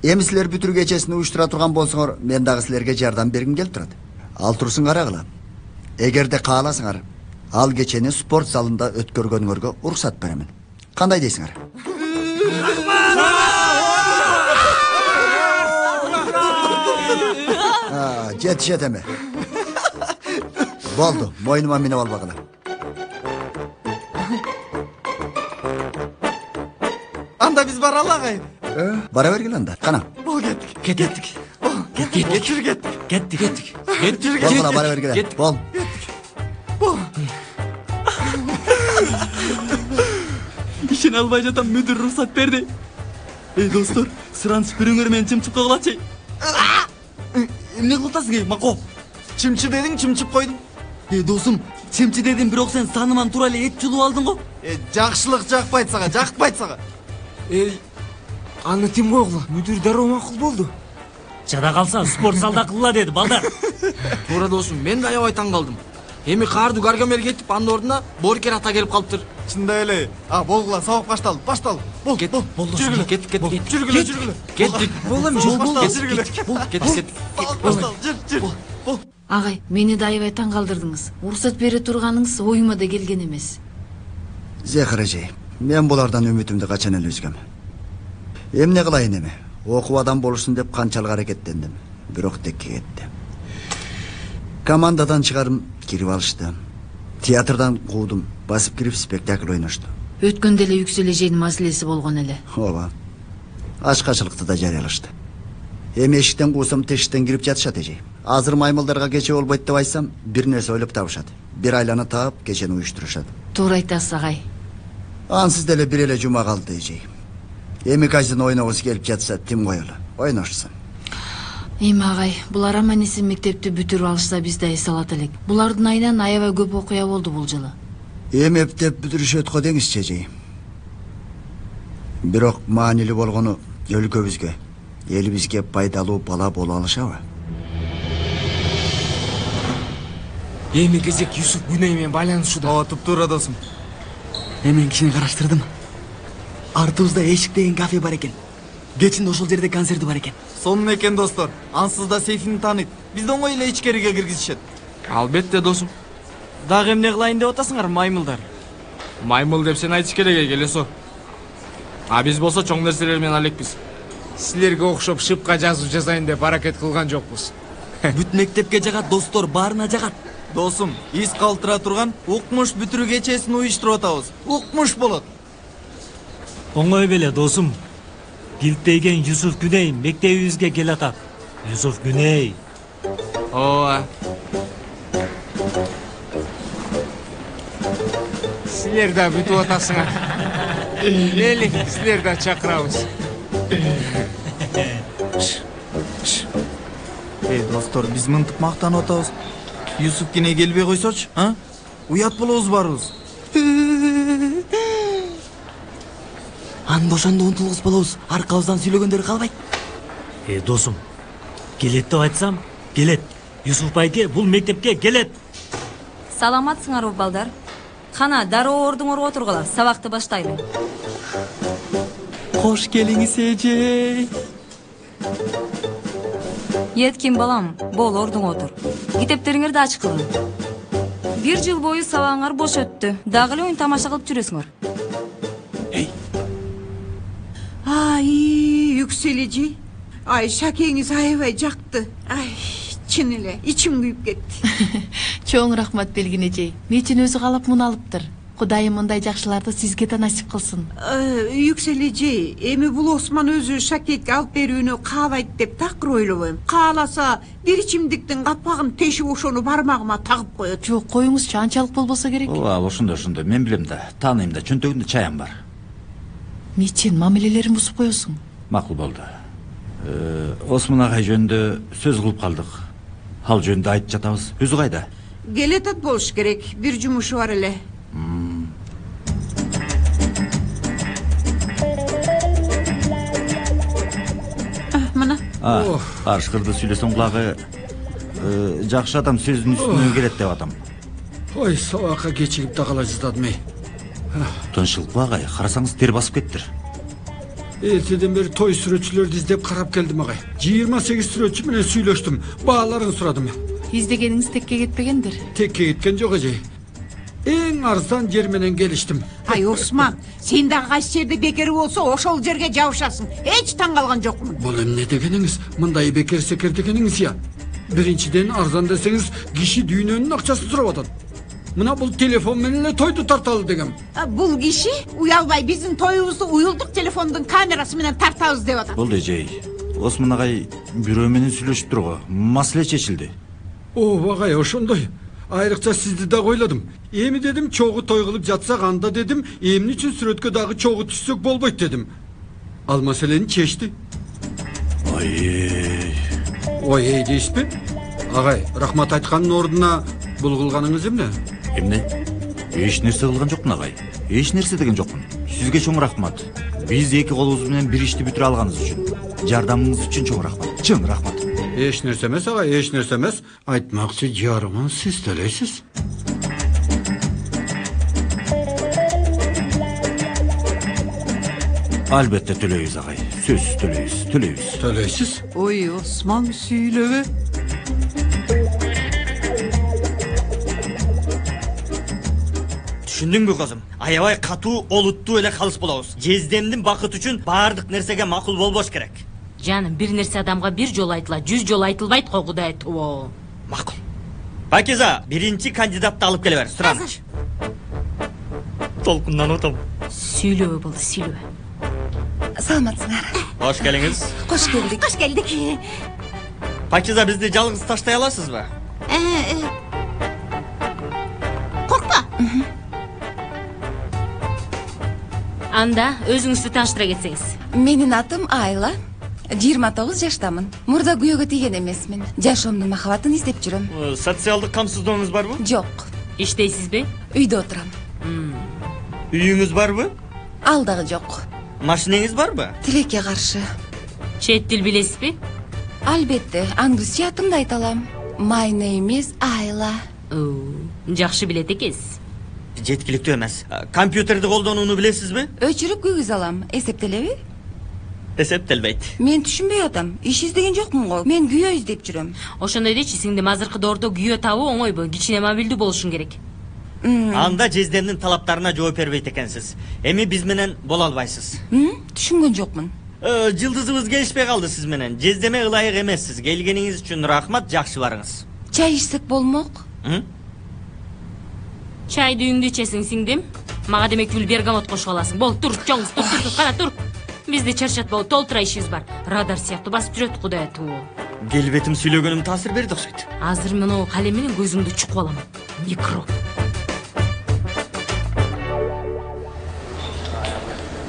Эми силер бүтүрүү кечесин уюштура турган болсоңор, мен дагы силерге жардам бергим келип турат. Ал турсун карагыла. Эгерде кааласыңар, ал кечени спорт залында өткөргөнүңөргө уруксат беремин. Кандай дейсиңер? Жетишет эми. Болду, мойнума минип албагыла. Анда биз баралы, агай. Бара бергиле анда. Кана. Бол кеттик. Кеттик. Бол, бара бергиле. Бол. Ишене албай жатам, мүдүр уруксат берди. Эй достор, сыран сүпүрүңөр менен чымчып койгулачы. Эмне кылып атасың, Мако? Чымчы дедиң, чымчып койдум. Досум, чымчы дедим, бирок сен саныман тура эле эт жулуп алдың го. Жакшылык жакпайт сага, жакпайт сага. Аны тим койгула, мүдүр дароо макул болду. Жада калса спорт залда кылла деди, балдар. Туура досум, мен да аябай таң калдым. Эми каардуу Гаргамел кетип, андын ордуна Боркер ата келип калыптыр. Чындай эле. Болгула, сабак башталды. Бол. Жүргүлө. Жүргүлө. Кеттик. Бол эми, жол бол. Кеттик. Бол. Агай, мени да аябай таң калтырдыңыз. Уруксат бере турганыңыз оюма да келген эмес. Зехра эже, мен булардан үмүтүмдү качан эле үзгөм. Эмне кылайын эми? Окуп адам болушун деп канчалык аракеттендим, бирок текке кетти. Командадан чыгарым кирип алышты. Театрдан куудум, басып кирип спектакль ойношту. Өткөндө эле Yüksel эженин маселеси болгон эле. Ооба. Ачкачылыкты да жарыялашты. Эми эшиктен куусам тешиктен кирип жатышат эже. Азыр маймылдарга кече болбойт деп айтсам, бир нерсе ойлоп табышат. Бир айланы таап, кечени уюштурушат. Туура айтасыз, агай. Ансыз деле бир эле жума калды эже. Эми казино ойногусу келип жатса, тим коелу. Ойношсун. Эми агай, булар аман-эсен мектепти бүтүрүп алышса биз да эс алат элек. Булардын айынан аябай көп окуя болду бул жылы. Мектеп бүтүрүшөт го деңиз чечей. Бирок маанилүү болгону өлкөбүзгө, элибизге пайдалуу бала боло алышабы? Эми кезек Юсуп Күней менен байланышууда. Ооба, туптуура досум. Мен кичине караштырдым. Артыбызда Эшик деген кафе бар экен. Кечинде ошол жерде концерти бар экен. Сонун экен достор. Ансыз да Сейфини тааныйт. Бизди оңой эле ичкериге киргизишет. Албетте досум. Дагы эмне кылайын деп атасыңар, маймылдар? Маймыл деп сен айтыш керек келесо. А биз болсо чоң нерселер менен алекпиз. Силерге окшоп шыпка жазуу жазайын деп аракет кылган жокпуз. Бүт мектепке жагат достор, баарына жагат. Досум, из калтыра турган укмуш бүтүрүү кечесин уюштуруп атабыз. Укмуш болот. Оңой беле досум. Килттейген Юсуп Күней мектебибизге келатат. Юсуп Күней. Ооба. Силер да бүтүп атасыңар. Элик, силер да чакырабыз. Достор, биз мынтык мактанып атабыз. Юсуп Күней келбей койсочу, а? Уят болобуз барыбыз. Анда ошондо унтулгус болобуз. Аркабыздан сүйлөгөндөр калбайт. Досум, келет деп айтсам, келет. Юсуп байке бул мектепке келет. Саламатсыңарбы балдар? Кана дароо ордуңорго отургула, сабакты баштайлы. Кош келиңиз эже. Еткин балам, бол ордуңа отур. Китептериңерди ачык кылың. 1 жыл бою сабагыңар бош өттү. Дагы эле оюн тамаша кылып жүрөсүңөр. Ай, Yükselici. Ay, şakеңиз аябай жакты. Ай, чын эле, ичим күйүп кетти. Чоң рахмат Белгин эжей. Мечин өзү каалап муну алыптыр. Кудайым мындай жакшыларды сизге да насип кылсын. Yükselici, эми бул Осман өзү Шакекке алып берүүнү каалайт деп такыр ойлобойм. Кааласа, бир ичимдиктин капагын тешип ошону бармагыма тагып коет. Жок, коюңузчу, анчалык болбосо керек. Ооба, ошондой, мен билем да. Тааныйм да, чөнтөгүндө чаям бар. Мечин, мамилелерин бузуп коесуң. Макул болду. Осман агай жөнүндө сөз кылып калдык. Ал жөнүндө айтып жатабыз. Өзү кайда? Келетат болуш керек, бир жумушу бар эле. Мына. Арышкырды сүйлөсөң кулагы жакшы адам сөздүн үстүнө келет деп атам. Ой, сабакка кечигип да кала жаздадым эй. Тынчылык агай, карасаңыз тер басып кеттир. Эртеден бери той сүрөтчүлөрдү издеп карап келдим агай. 28 сүрөтчү менен сүйлөштүм, бааларын сурадым. Издегениңиз текке кетпегендир. Текке кеткен жок эже. Эң арзан жер менен келиштим. Ай, Осман, сен дагы кайсы жерде бекер болсо, ошол жерге жабышасың. Эч таң калган жокмун. Бул эмне дегениңиз? Мындай бекер секер дегениңиз я. Биринчиден арзан десеңиз, киши дүйнөнүн акчасын сурап атат. Мына бул телефон менен эле тойду тарталы дегем. Бул киши уялбай биздин тоюбузду уюлдук телефондун камерасы менен тартабыз деп атат. Болду эжей. Осман агай бирөө менен сүйлөшүптүр го. Маселе чечилди. О, агай, ошондой. Айрыкча сизди да ойлодум. Эми дедим, чогуу той кылып жатсак, анда дедим, эмне үчүн сүрөткө дагы чогуу түшсөк болбойт дедим. Ал маселени чечти. Ой, дейсизби? Агай, рахмат айткандын ордуна бул кылганыңыз эмне? Эмне? Эч нерсе кылган жокмун агай. Эч нерсе деген жокмун. Сизге чоң рахмат. Биз эки колубуз менен бир ишти бүтүрө алганыбыз үчүн. Жардамыңыз үчүн чоң рахмат. Чын рахмат. Эч нерсе эмес агай, эч нерсе эмес. Айтмакчы жарымын сиз төлөйсүз. Албетте төлөйбүз агай. Сөзсүз төлөйбүз. Төлөйсүз? Ой, Осман сүйлөбө. Түшүндүңбү кызым? Аябай катуу, олуттуу эле калыс болобуз. Жездемдин бакыты үчүн баардык нерсеге макул болбош керек. Жаным, бир нерсе адамга 1 жолу айтыла, 100 жолу айтылбайт го, Кудай тобо. Макул. Бакиза, биринчи кандидатты алып келе бер, сураныч. Толкундан отом. Сүйлөбө болду, сүйлөбө. Саламатсыңар. Кош келиңиз. Кош келдик. Кош келдик. Бакиза, бизди жалгыз таштай аласызбы? Коркпа. Анда өзүңүздү тааныштыра кетсеңиз. Менин атым Айла. 29 жаштамын. Мурда күйөөгө тийген эмесмин. Жашоомдун махабатын издеп жүрөм. Социалдык камсыздооңуз барбы? Жок. Иштейсизби? Үйдө отурам. Үйүңүз барбы? Ал дагы жок. Машинеңиз барбы? Тилекке каршы. Чет тил билесизби? Албетте, англисче атымды айта алам. My name is Ayla. Жакшы билет экенсиз. Жеткиликтүү эмес. Компьютерди колдонууну билесизби? Өчүрүп күйгүзө алам. Эсептелеби? Эсептелбейт. Мен түшүнбөй атам. Иш издеген жокмун го. Мен күйөө издеп жүрөм. Ошондой дечи, сиңдим азыркы доордо күйөө табуу оңойбу? Кичине мобилдүү болушуң керек. Анда жездемдин талаптарына жооп бербейт экенсиз. Эми биз менен боло албайсыз. Түшүнгөн жокмун. Жылдызыбыз келишпей калды сиз менен. Жездеме ылайык эмессиз. Келгениңиз үчүн рахмат, жакшы барыңыз. Чай ичсек болмок? Чайды үйүңдө ичесиң, сиңдим. Мага демек күл бергамот кошуп аласың. Бол, тур, чоңуз, тур, кана тур. Бизди чарчатпабы, толтура ишибиз бар. Радар сыяктуу басып жүрөт, Кудай туу. Келбетим сүйлөгөнүм таасир берди окшойт. Азыр мына калем менен көзүңдү чукуп алам. Микроб.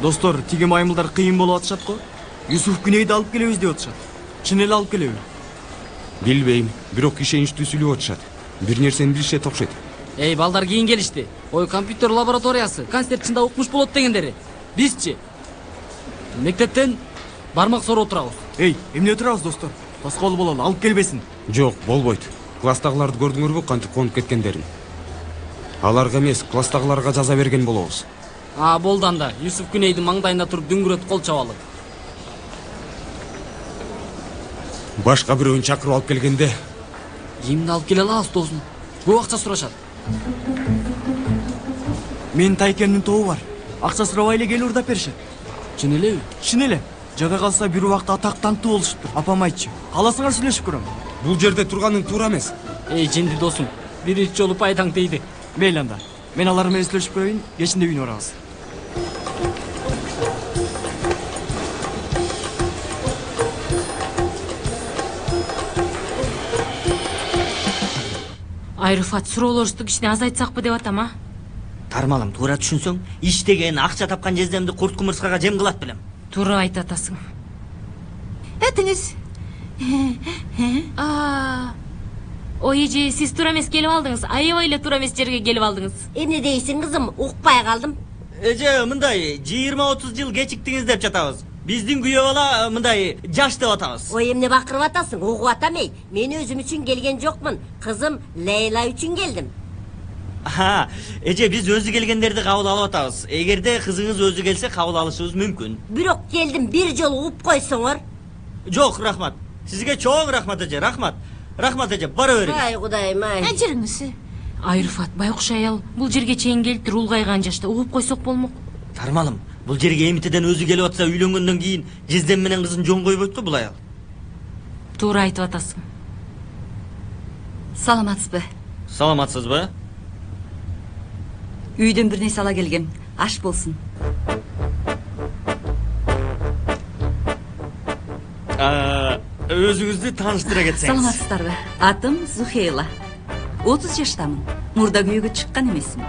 Достор, тиги маймылдар кыйын болуп атышат го. Юсуф Күнейди алып келебиз деп атышат. Чын эле алып келеби? Билбейм, бирок ишеничтүү сүйлөп атышат. Бир нерсени билишет окшойт. Эй, балдар кийин келишти. Ой, компьютер лабораториясы, концерт чында укмуш болот дегендери. Бизчи? Мектептен бармак сороо турабыз. Эй, эмне турабыз, достор? Тоскоол бололу, алып келбесин. Жок, болбойт. Класстагыларды көрдүңөрбү кантип конуп кеткендерин? Аларга эмес, класстагыларга жаза берген болобуз. Болду анда. Юсуф Күнейдин маңдайында туруп дүңгүрөт кол чабалы. Башка бирөөнү чакырып алып келгенде Кимди алып келе алабыз, досум? Көп акча сурашат. Менин тайкемдин тобу бар. Акча сурабай эле келип урдап беришет. Чын элеби? Чын эле. Жада калса бир убакта атактантуу болушуптур. Апам айтчы. Кааласаңар сүйлөшүп көрөм. Бул жерде турганың туура эмес. Эй, женди досум. Биринчи жолу пайдаң тийди. Мейли анда. Мен алар менен сүйлөшүп көрөйүн, кечинде үйүнө барабыз. Айрыфат, суроолорубузду кичине азайтсакпы деп атам, Тармалым, туура түшүнсөң, иштеген, акча тапкан жездемди курт кумурскага жем кылат белем. Туура айтып атасың. Өтүңүз. Ой, эже, сиз туура эмес келип алдыңыз. Аябай эле туура эмес жерге келип алдыңыз. Эмне дейсиң, кызым? Укпай калдым. Эже, мындай 20-30 жыл кечиктиңиз деп жатабыз. Биздин күйөө бала мындай жаш деп атабыз. Ой, эмне бакырып атасың? Угуп атам эй. Мен өзүм үчүн келген жокмун. Кызым Лейла үчүн келдим. Эже, биз өзү келгендерди кабыл алып атабыз. Эгерде кызыңыз өзү келсе кабыл алышыбыз мүмкүн. Бирок келдим, бир жолу угуп койсоңор. Жок, рахмат. Сизге чоң рахмат, эже, рахмат. Рахмат, эже, бара бериңиз. Ай, Кудайым, ай. Жүрүңүз. Айрыфат, байкуш аял, бул жерге чейин келиптир, улгайган жашта угуп койсок болмок. Тармалым, бул жерге эмитеден өзү келип атса, үйлөнгөндөн кийин жездем менен кызын жон койбойт го бул аял. Туура айтып атасың. Саламатсызбы? Саламатсызбы? Үйдөн бир нерсе ала келгем. Аш болсун. Өзүңүздү тааныштыра кетсеңиз. Саламатсыздарбы? Атым Зухейла. 30 жаштамын. Мурда күйөөгө чыккан эмесмин.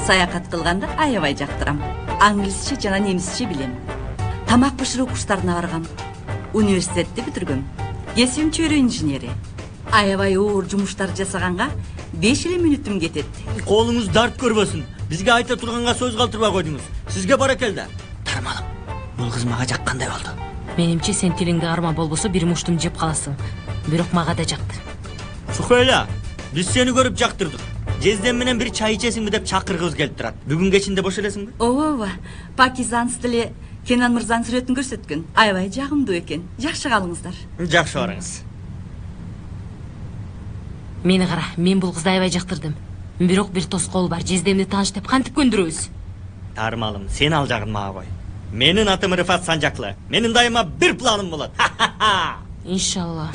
Саякат кылганды аябай жактырам. Англисче жана немисче билем. Тамак бышыруу курстарына баргам. Университетти бүтүргөм. Кесибим чөйрө инженери. Аябай оор жумуштар жасаганга 5 мүнөтүм кетет. Колуңуз дарт көрбөсүн. Бизге айта турганга сөз калтырбай койдуңуз. Сизге баракелде. Тармалым, бул кыз мага жаккандай болду. Менимче сен тилиңде арма болбосо бир муштум жеп каласың. Бирок мага да жакты. Сухейла, биз сени көрүп жактырдык. Жездем менен бир чай ичесиңби деп чакыргыбыз келип турат. Бүгүн кечинде бош элесиңби? Ооба. Пакизан стили Кенан мырзанын сүрөтүн көрсөткөн. Аябай жагымдуу экен. Жакшы калыңыздар. Жакшы барыңыз. Мени кара, мен бул кызды аябай жактырдым. Бирок бир тоскоол бар, жездемди тааныш деп кантип көндүрөбүз? Тармалым, сен ал жагын мага кой. Менин атым Рыфат Санжаклы. Менин дайыма бир планым болот. Иншалла.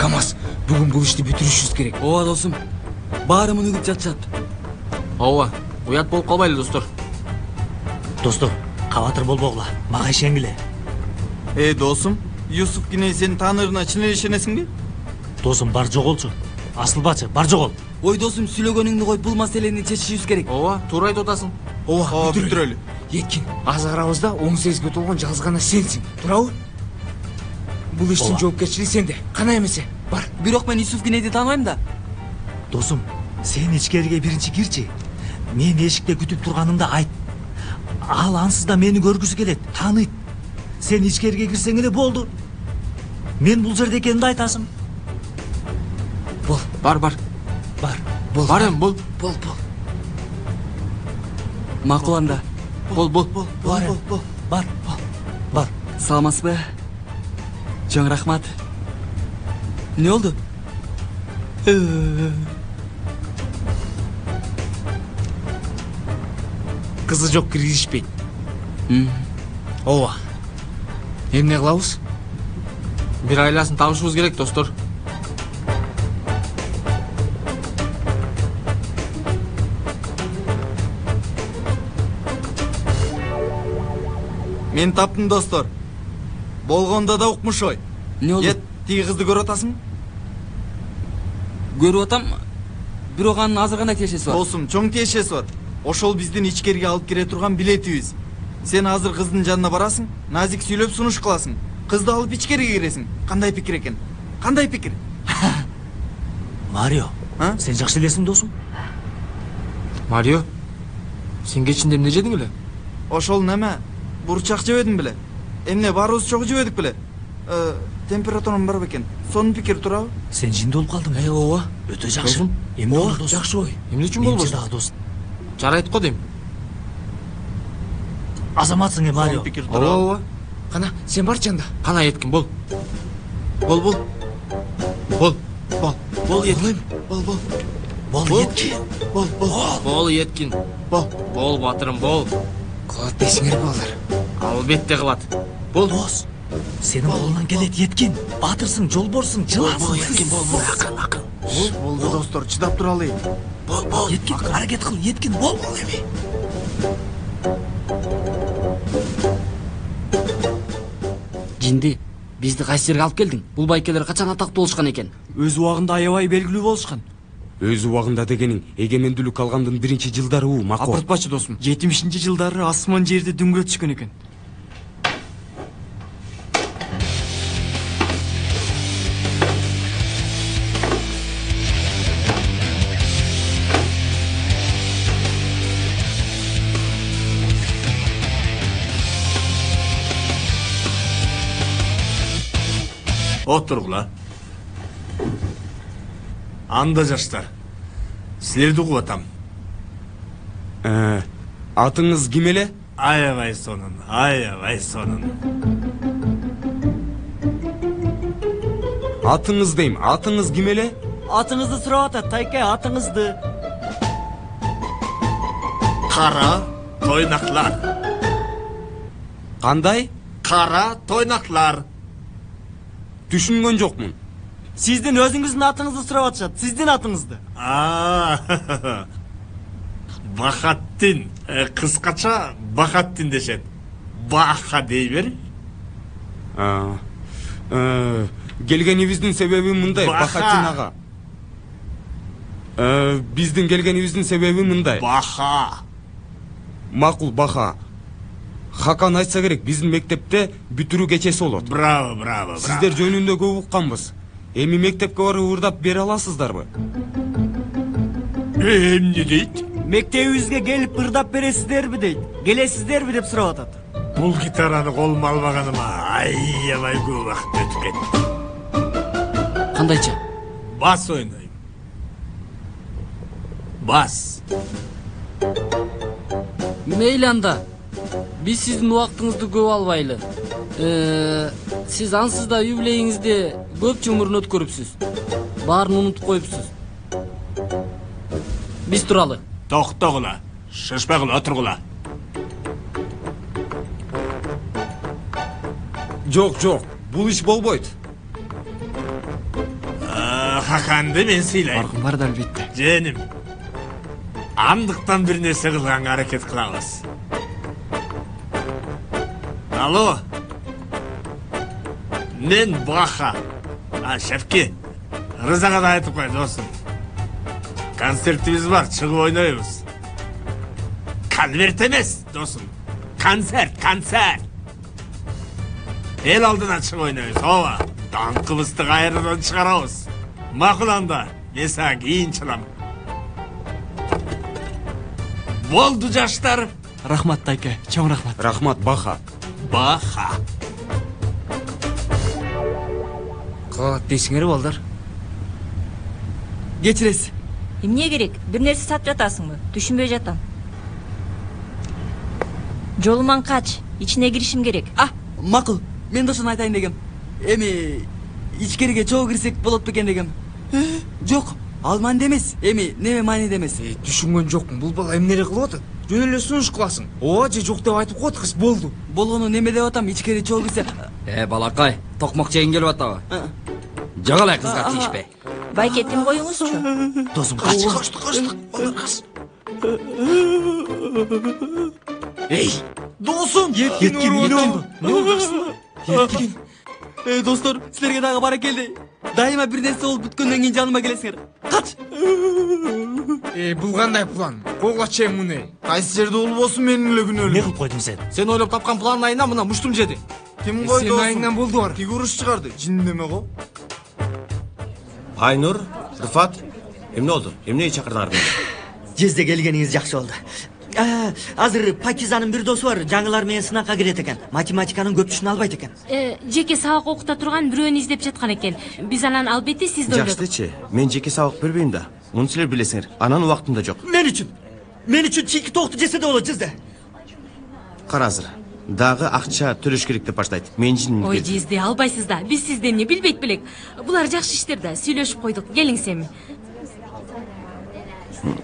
Камаз, бүгүн бул ишти бүтүрүшүбүз керек. Ооба, досум. Баары муну күтүп жатышат. Ооба, уят болуп калбайлы достор. Достор, кабатыр болбогула. Мага ишенгиле. Досум, Юсуф кине сен таанырына чын эле ишенесиңби? Досум бар жоголчу. Асылбачы, бар жогол. Ой досум, сүйлөгөнүңдү коюп бул маселени чечишибиз керек. Ооба, туура айтып атасың. Ооба, бүтүрөлү. Еткин, аз арабызда 18ге толгон жалгыз гана сенсиң, туурабы? Бул иштин жоопкерчилиги сенде. Кана эмесе? Бар. Бирок мен Юсуф кинеди тааныбайм да. Досум, сен ичкериге биринчи кирчи. Мен эшикте күтүп турганымда айт. Ал ансыз да мени көргүсү келет, тааныйт. Сен ичкериге кирсең эле болду. Мен бул жерде экенимди айтасың. Бол, бар. Бар. Бол. Бар эми, бол. Макул анда. Бол. Бар. Саламатсызбы? Чоң рахмат. Не болду? Кызы жок киргизишпейт. Ооба. Эмне кылабыз? Бир айласын табышыбыз керек, достор. Мен таптым, достор. Болгондо да укмуш ой. Не болду? Тиги кызды көрүп атасың? Көрүп атам. Бирок анын азыр гана тиешеси бар. Досум, чоң тиешеси бар. Ошол биздин ичкериге алып кире турган билетибиз. Сен азыр кыздын жанына барасың, назик сүйлөп сунуш кыласың. Кызды алып ичкериге киресиң. Кандай пикир экен? Кандай пикир? Марио, сен жакшы элесиң, досум? Марио, сен кечинде эмне жедиң эле? Ошол неме? Бурчак жебедим беле? Эмне баарыбыз чогуу жебедик беле? Температурам бар бекен. Сонун пикир туурабы? Сен жинди болуп калдың. Ооба. Өтө жакшы. Эмне болду, досум? Жакшы ой. Эмне үчүн болбосун? Дагы досум. Жарайт го дейм. Азаматсың э, Марио. Ооба. Кана, сен барчы анда. Кана Еткин, бол. Бол. Еткин. Бол Еткин. Бол батырым, бол. Кылат дейсиңер балдар. Албетте кылат. Бол. Дос. Сенин колуңан келет, Еткин. Батырсың, жолборсуң, жылансың. Еткин, бол. Акын. Болду, достор, чыдап туралы. Бол. Еткин, аракет кыл, Еткин, бол эми. Жинди, бизди кайсы жерге алып келдиң? Бул байкелер качан атактуу болушкан экен? Өз убагында аябай белгилүү болушкан. Өз убагында дегениң эгемендүүлүк алгандын биринчи жылдары Мако. Апыртпачы досум. 70-жылдары асман жерди дүңгө түшкөн экен. Отургула. Анда жаштар. Силерди угуп атам. Атыңыз ким эле? Аябай сонун. Атыңыз дейм, атыңыз ким эле? Атыңызды сурап атат, Тайке, атыңызды. Кара тойнаклар. Кандай? Кара тойнаклар. Түшүнгөн жокмун. Сиздин өзүңүздүн атыңызды сурап атышат, сиздин атыңызды. Бахаттин. Кыскача Бахаттин дешет. Баха дей бер. Келгенибиздин себеби мындай, Бахаттин ага. Биздин келгенибиздин себеби мындай. Баха. Макул, Баха. Хакан айтса керек, биздин мектепте бүтүрүү кечеси болот. Браво. Сиздер жөнүндө көп укканбыз. Эми мектепке барып ырдап бере аласыздарбы? Эмне дейт? Мектебибизге келип ырдап бересиздерби дейт. Келесиздерби деп сурап атат. Бул гитараны колума албаганыма аябай көп убакыт өтүп кетти. Кандайча? Бас ойнойм. Бас. Мейли анда. Биз сиздин убактыңызды көп албайлы. Сиз ансыз да юбилейиңизде көп чумурун өткөрүпсүз. Баарын унутуп коюпсуз. Биз туралы. Токтогула. Шышпагыла, отургула. Жок, бул иш болбойт. Хаканды мен сыйлайм. Баркын бар да албетте. Женим. Андыктан бир нерсе кылганга аракет кылабыз. Алло. Мен Баха. Шефке. Рызага да айтып кой, досум. Концертибиз бар, чыгып ойнойбуз. Конверт эмес, досум. Концерт. Эл алдына чыгып ойнойбуз, ооба. Даңкыбызды кайрадан чыгарабыз. Макул анда, мен сага кийин чалам. Болду жаштар. Рахмат Тайке, чоң рахмат. Рахмат Баха. Калат дейсиңер балдар. Кечиресиз. Эмне керек? Бир нерсе сатып жатасыңбы? Түшүнбөй жатам. Жолуман кач, ичине киришим керек. Макул, мен дошун айтайын дегем. Эми ичкериге чогуу кирсек болот бекен дегем. Жок, ал мааниде эмес. Эми неме мааниде эмес. Түшүнгөн жокмун. Бул бала эмнелер кылып атат? Жөн эле сунуш кыласың. Ооба же жок деп айтып коет кыз, болду. Болгону неме деп атам, ичкери чогуу кирсе. Балакай, токмок жегиң келип атабы? Жок эле кызга тийишпе. Байкеттим коюңузчу. Досум, кач. Эй, досум! Еткин уйнойбу. Не болдуңбу? Еткин. Достор, силерге дагы баракелди. Дайыма бир нерсе болуп бүткөндөн кийин жаныма келесиңер. Кач! Бул кандай план? Коглачай муну. Кайсы жерде болуп болсун менин эле күнөөлүү. Не кылып койдуң сен? Сен ойлоп тапкан пландын айынан мына муштум жеди. Ким койду? Сенин айынан болду бар. Фигуруш чыгарды. Жиндеме го. Айнур, Рыфат, эмне болду? Эмнеге чакырдыңар мени? Жезде келгениңиз жакшы болду. Азыр Пакизанын бир досу бар, жаңылар менен сынакка кирет экен. Математиканын көп түшүнө албайт экен. Жеке сабак окута турган бирөөнү издеп жаткан экен. Биз анан албетте сизди ойлодук. Жакшычы, мен жеке сабак бербейм да. Муну силер билесиңер. Анан убактым жок. Мен үчүн TikTok'tu жесе да болот Жезде. Кара азыр. Дагы акча төлөш керек деп баштайт. Мен жин. Ой, Жезде, албайсыз да. Биз сизден эмне билбейт белек. Булар жакшы иштер да. Сүйлөшүп койдук. Келиңиз эми.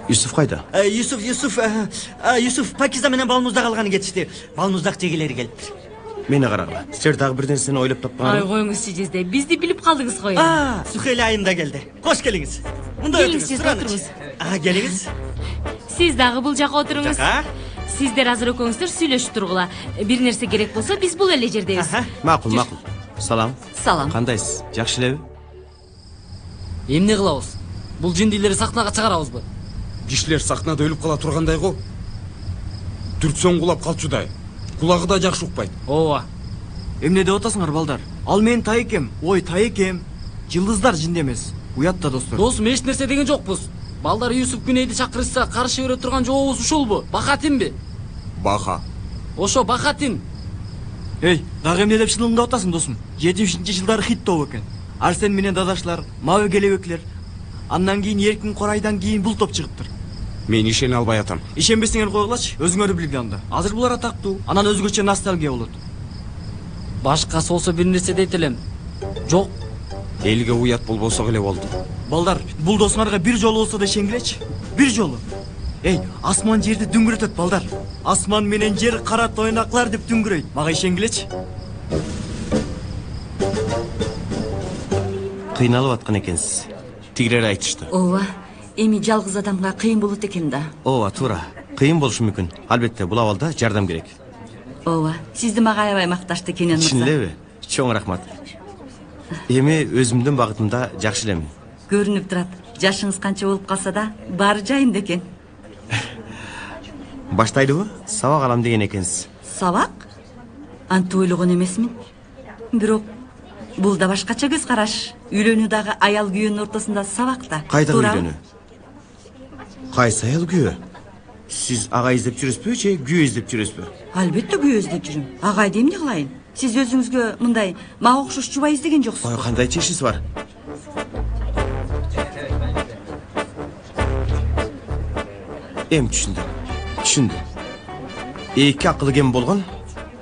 Юсуф кайда? Юсуф Пакиза менен Балмуздак алганы кетишти. Балмуздак жегелери келиптир. Мени карагыла. Силер дагы бир нерсени ойлоп тапкан. Ай, коюңузчу Жезде. Бизди билип калдыңыз го. Сухейли айым да келди. Кош келиңиз. Мында отуруңуз. Келиңиз. Сиз дагы бул жака отуруңуз. Жака. Сиздер азыр экөөңүздөр сүйлөшүп тургула. Бир нерсе керек болсо, биз бул эле жердебиз. Макул. Салам. Салам. Кандайсыз? Жакшы элеби? Эмне кылабыз? Бул жиндилерди сахнага чыгарабызбы? Кишилер сахнада өлүп кала тургандай го. Түртсөң кулап калчудай. Кулагы да жакшы укпайт. Ооба. Эмне деп атасыңар балдар? Ал менин Тайкем. Ой, Тайкем. Жылдыздар жинде эмес. Уят да достор. Досум, эч нерсе деген жокпуз. Балдар Юсуп Күнейди чакырышса, каршы бере турган жообуз ушулбу? Бахатинби? Баха. Ошо Бахатин. Эй, дагы эмне деп шылыңдап атасың досум? 70-жылдары хит топ экен. Арсен менен дадашлар, Мабы келебеклер. Андан кийин Эркин Корайдан кийин бул топ чыгыптыр. Мен ишене албай атам. Ишенбесеңер койгулачы, өзүңөр билген анда. Азыр булар атактуу, анан өзгөчө ностальгия болот. Башкасы болсо бир нерсе дейт элем. Жок. Элге уят болбосо эле болду. Балдар, бул досуңарга бир жолу болсо да ишенгилечи. Бир жолу. Эй, асман жерди дүңгүрөтөт балдар. Асман менен жер кара тойнаклар деп дүңгүрөйт. Мага ишенгилечи. Кыйналып аткан экенсиз. Тигилер айтышты. Ооба, эми жалгыз адамга кыйын болот экен да. Ооба, туура. Кыйын болушу мүмкүн. Албетте, бул абалда жардам керек. Ооба, сизди мага аябай макташты Кенен мырза. Чын элеби? Чоң рахмат. Эми өзүмдүн багытымда жакшы элемин. Көрүнүп турат. Жашыңыз канча болуп калса да, баары жайында экен. Баштайлыбы? Сабак алам деген экенсиз. Сабак? Антип ойлогон эмесмин. Бирок бул да башкача көз караш. Үйлөнүү дагы аял күйөөнүн ортосунда сабак да. Кайда үйлөнүү? Кайсы аял күйөө? Сиз ага издеп жүрөсүзбү же күйөө издеп жүрөсүзбү? Албетте күйөө издеп жүрүм. Агайды эмне кылайын? Сиз өзүңүзгө мындай мага окшош жубай издеген жоксуз. Ой, кандай чечиңиз бар? Эми түшүндүм. Эки акылы кем болгон,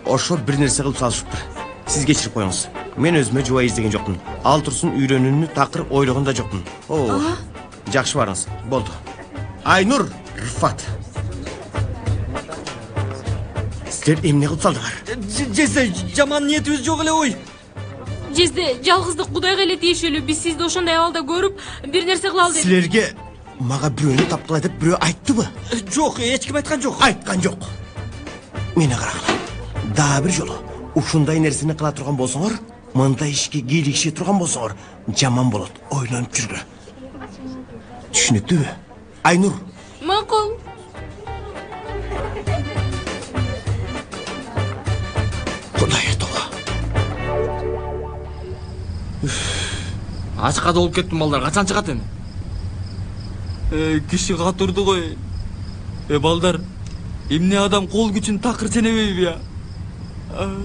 ошо бир нерсе кылып салышыптыр. Сиз кечирип коюңуз. Мен өзүмө жубай издеген жокмун. Ал турсун үйлөнүүнү такыр ойлогон да жокмун. О, жакшы барыңыз. Болду. Айнур, Рыфат. Силер эмне кылып салдыңар? Жезде, жаман ниетибиз жок эле ой. Жезде, жалгыздык Кудайга эле тиешелүү. Биз сизди ошондой абалда көрүп, бир нерсе кылалы деп. Силерге Maga büröөнү тапкыла деп бирөө айттыбы? Жок, эч ким айткан жок. Айткан жок. Мени карагыла. Дагы бир жолу ушундай нерсени кыла турган болсоңор, мындай ишке кийлигише турган болсоңор, жаман болот. Ойлонуп жүргүлө. Түшүнүктүбү? Айнур. Макул. Кудай тоба. Ачка да болуп кеттим балдар. Качан чыгат эми? Киши катырды ғой. Балдар, эмне адам кол күчүн такыр сенебейби я?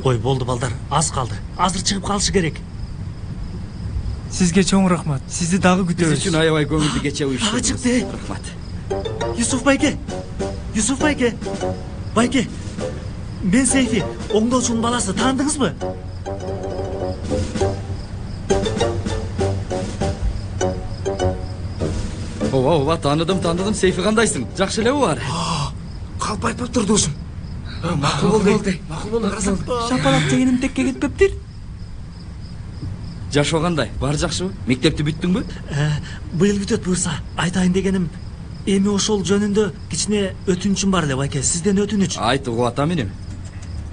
Ой, болду балдар, аз калды. Азыр чыгып калышы керек. Сизге чоң рахмат. Сизди дагы күтөбүз. Биз үчүн аябай көңүлдүү кече уюштурдуңуз. Ага чыкты. Рахмат. Юсуф байке. Юсуф байке. Байке. Мен Сейфи, оңдоочунун баласы, таандыңызбы? Ооба, тааныдым. Сейфи кандайсың? Жакшы элеби баары? Калпайып баптыр досум. Макул болду. Карасаң. Шапалак жегеним текке кетпептир. Жашоо кандай? Баары жакшыбы? Мектепти бүттүңбү? Быйыл бүтөт буюрса, айтайын дегеним, эми ошол жөнүндө кичине өтүнүчүм бар эле, байке. Сизден өтүнүч. Айт, угуп атам энем.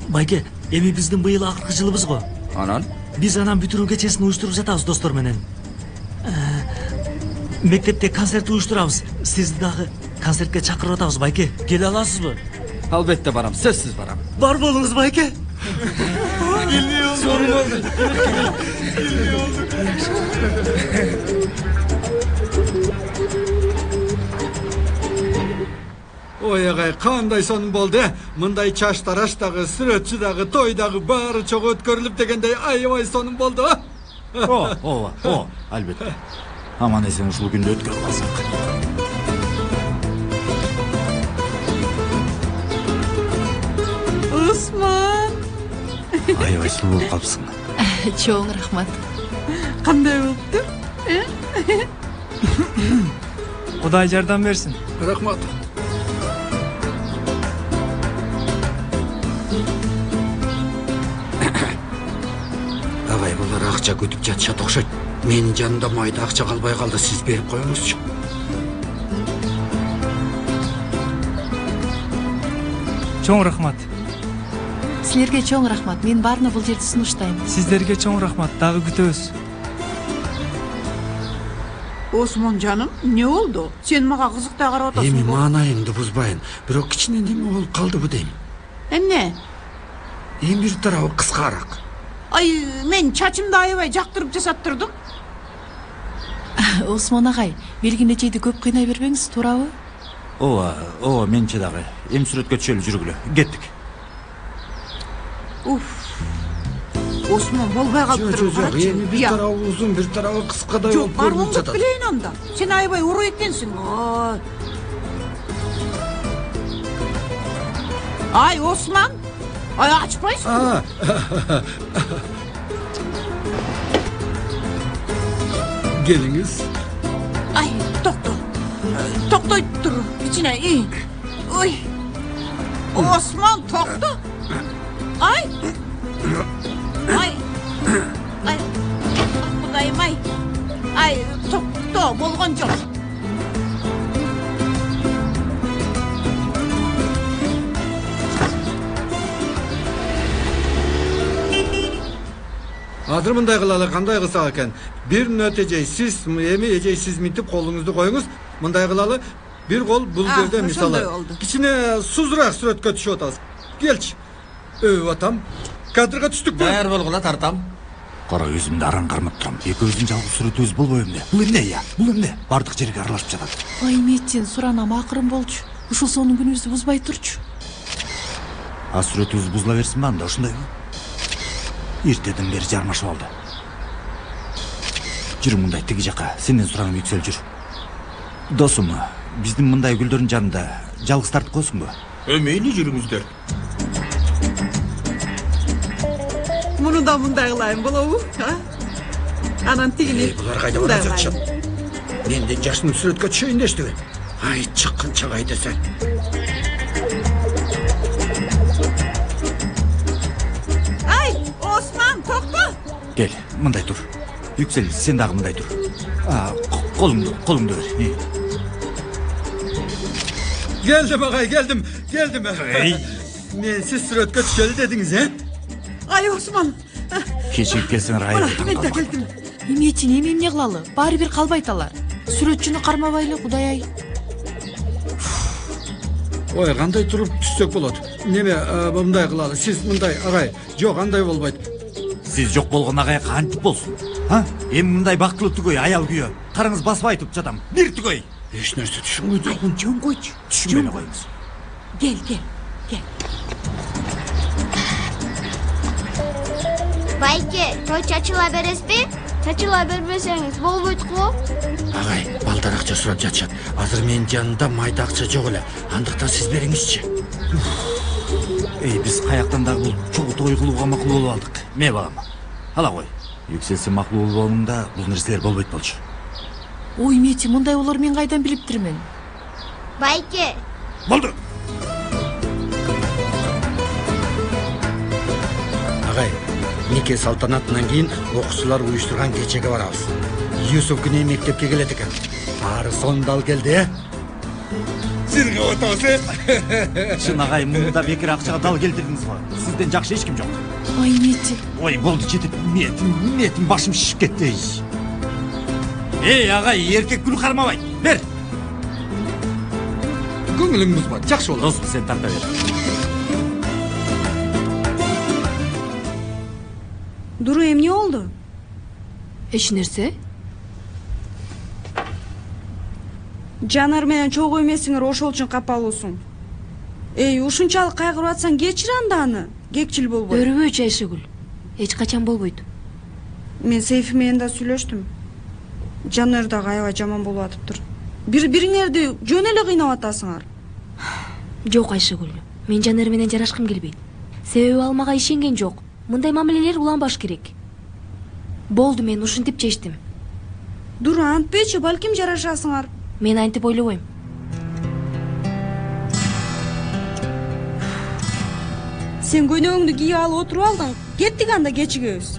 Байке, эми биздин быйыл акыркы жылыбыз го. Анан? Биз анан бүтүрүү кечесин уюштуруп жатабыз достор менен. Мектепте концерт уюштурабыз. Сизди дагы концертке чакырып атабыз, байке. Келе аласызбы? Албетте барам, сөзсүз барам. Бар болуңуз, байке. Ой агай, кандай сонун болду, мындай чаш тараш дагы, сүрөтчү дагы, той дагы баары чогуу өткөрүлүп дегендей аябай сонун болду. Ооба, албетте. Аман эсен ушул күндү өткөрүп алсак. Осман. Аябай сулуу болуп калыпсың. Чоң рахмат. Кандай болуптур? Кудай жардам берсин. Рахмат. Агай, булар акча күтүп жатышат окшойт. Менин жанымда майда акча калбай калды, сиз берип коюңузчу. Чоң рахмат. Силерге чоң рахмат. Мен баарына бул жерди сунуштайм. Сиздерге чоң рахмат. Дагы күтөбүз. Осман жаным, не болду? Сен мага кызыктай карап атасың. Эми маанайымды бузбайын. Бирок кичине неме болуп калдыбы дейм. Эмне? Эң бир тарабы кыскараак. Ай, мен чачымды аябай жактырып жасап турдум. Осман агай, Белгин эчейди көп кыйнай бербеңиз, туурабы? Ооба, менче дагы. Эми сүрөткө түшөлү, жүргүлө. Кеттик. Осман болбай калыптыр. Эми бир тарабы узун, бир тарабы кыскадай болуп көрүнүп жатат. Жок, билейин анда. Сен аябай уру экенсиң. Ай, Осман. Ай, ачпайсың. Келиңиз. Ай, токто. Токтой тур. Кичине. Ой. Осман, токто. Ай. Ай. Ай. Кудайым ай. Ай, токто болгон жок. Азыр мындай кылалы, кандай кылсак экен? Бир мүнөт эжей, сиз эми эжей сиз минтип колуңузду коюңуз. Мындай кылалы, бир кол бул жерде мисалы. Кичине сузураак сүрөткө түшүп атабыз. Келчи. Атам. Кадрга түштүкпү? Даяр болгула тартам. Кара көзүмдү араң кармап турам. Экөөбүздүн жалгыз сүрөтүбүз болбойбу эмне? Бул эмне я? Бул эмне? Бардык жерге аралашып жатат. Ой, меттен суранам, акырын болчу. Ушул сонун күнүбүздү бузбай турчу. Сүрөтүбүз бузула берсинби анда ушундайбы? Эртеден бери жармашып алды. Жүр мындай тиги жака, сенден сураным Yüksel, жүр. Досум, биздин мындай гүлдөрдүн жанында жалгыз тартып коесуңбу? Мейли жүрүңүздөр. Муну да мындай кылайын болобу? Анан тигини. Булар кайда бара жатышат? Менден жашын сүрөткө түшөйүн дештиби? Ай, чыккынча кай десе. Gel, мындай тур. Yüksel, сен дагы мындай тур. Колуңду бер. Geldim ağay, geldim. Men siz suratga tusheli dedingiz, he? Ay Osman. Kechigib kelsin Райым. Men de geldim. Эме үчүн эмне кылалы? Баары бир калбайт алар. Сүрөтчүнү кармабайлы, Кудай ай. Ой, кандай туруп түссөк болот? Неме мындай кылалы? Сиз мындай агай, жок, андай болбойт. Сиз жок болгон агай кантип болсун? Ha? Эми мындай бактылуу түгөй, аял күйөө. Карыңыз баспай туруп жатам. Бир түгөй. Эч нерсе түшүнбөй тургун. Жөн койчу. Түшүнбөй коюңуз. Gel. Байке, той чачыла бересизби? Чачыла бербесеңиз болбойт-го. Агай, балдар акча сурап жатышат. Азыр менин жанымда майда акча жок эле. Андыктан сиз бериңизчи. Эй, биз каяктан дагы бул чогуу той кылууга макул болуп алдык. Ме балам. Ала кой. Юкселсе макул болуңда бул нерселер болбойт болчу. Ой, Мети, мындай болор мен кайдан билиптирмин? Байке. Болду. Агай, нике салтанатынан кийин окуучулар уюштурган кечеге барабыз. Юсуп күнү мектепке келет экен. Баары сондал келди, э? Сирге отабыз, э? Чын агай, мында бекер акчага дал келтирдиңиз го. Сизден жакшы эч ким жок. Ой, Мети. Ой, болду жетип, метим башым шишип кетти. Эй, агай, эркек гүл кармабайт. Бер. Көңүлүң бузма, жакшы болот. Дос, сен тарта бер. Дуру, эмне болду? Эч нерсе? Жанар менен чогуу эмесиңер ошол үчүн капалуусуң. Эй, ушунчалык кайгырып атсаң кечир аны. Кекчил болбой. Өрүбөчү Айшыгүл. Эч качан болбойт. Мен Сейфи менен да сүйлөштүм. Жанар дагы аябай жаман болуп атыптыр. Бириңерди жөн эле кыйнап атасыңар. Жок Айшыгүл. Мен Жанар менен жарашкым келбейт. Себеби ал мага ишенген жок. Мындай мамилелер уланбаш керек. Болду, мен ушинтип чечтим. Дуру, антпечи, балким жарашасыңар. Мен антип ойлобойм. Сен көйнөгүңдү кийип алып отуруп алдың. Кеттик анда, кечигебиз.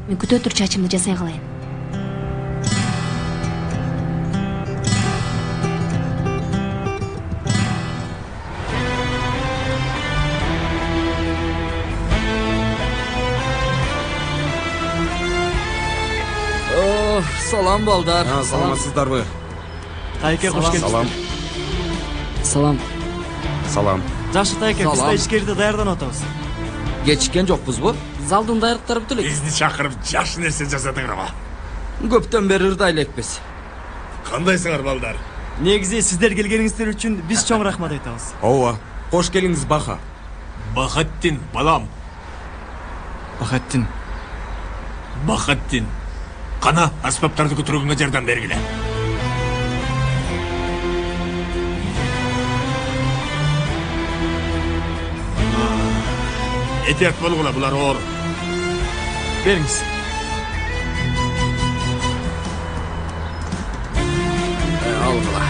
Мен күтө тур, чачымды жасай калайын. Салам балдар. Саламатсыздарбы? Тайке, кош келдиңиз. Салам. Салам. Салам. Жакшы Тайке, биз да ичкерide даярданып атабыз. Кечиккен жокпузбу? Залдын дайрыктары бүт элек. Бизди чакырып жакшы нерсе жасадыңарбы? Көптөн бери ырдай элекпиз. Кандайсыңар балдар? Негизи сиздер келгениңиздер үчүн биз чоң рахмат айтабыз. Ооба, кош келиңиз Баха. Бахаттин, балам. Бахаттин. Бахаттин. Кана, аспаптарды көтөрүүгө жардам бергиле. Этият болгула, булар оор. Бериңиз. Алгыла.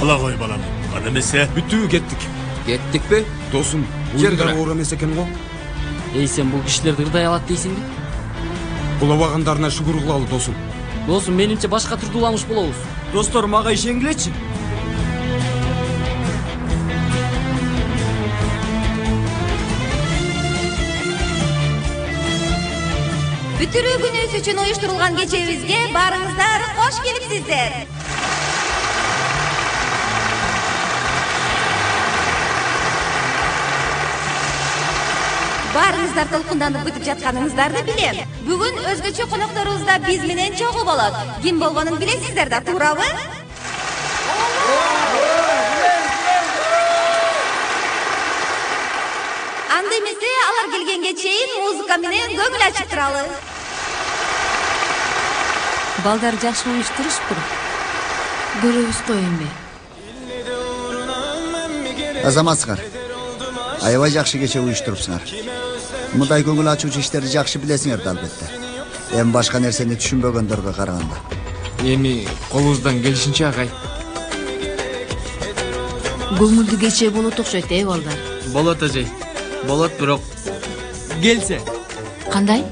Ала кой, балам. Ана эмесе Бүтүү кеттик. Кеттикпи? Досум, Жер уйдар кыра. оор эмес экен го. Эй, сен бул кишилерди ырдай алат дейсиңби? Улабагандарына шүгүр кылалы, досум. Досум, менимче башка түрдүү уламыш болобуз. Достор, мага ишенгилечи. Бүтүрүү күнүбүз үчүн уюштурулган кечебизге баарыңыздар кош келипсиздер. Баарыңыздар толкунданып бүтүп жатканыңыздарды билем. Бүгүн өзгөчө конокторубуз да биз менен чогуу болот. Ким болгонун билесиздер да, туурабы? Анда эмесе алар келгенге чейин музыка менен көңүл ачып туралы. Балдар жакшы уюштурушпур. Көрөбүз го эми. Азаматсыңар. Аябай жакшы кече уюштурупсуңар. Мындай көңүл ачуучу иштерди жакшы билесиңер да албетте. Эми башка нерсени түшүнбөгөндөргө караганда. Эми колубуздан келишинче агай. Көңүлдүү кече болот окшойт, балдар. Болот ажай. Болот, бирок Келсе. Кандай?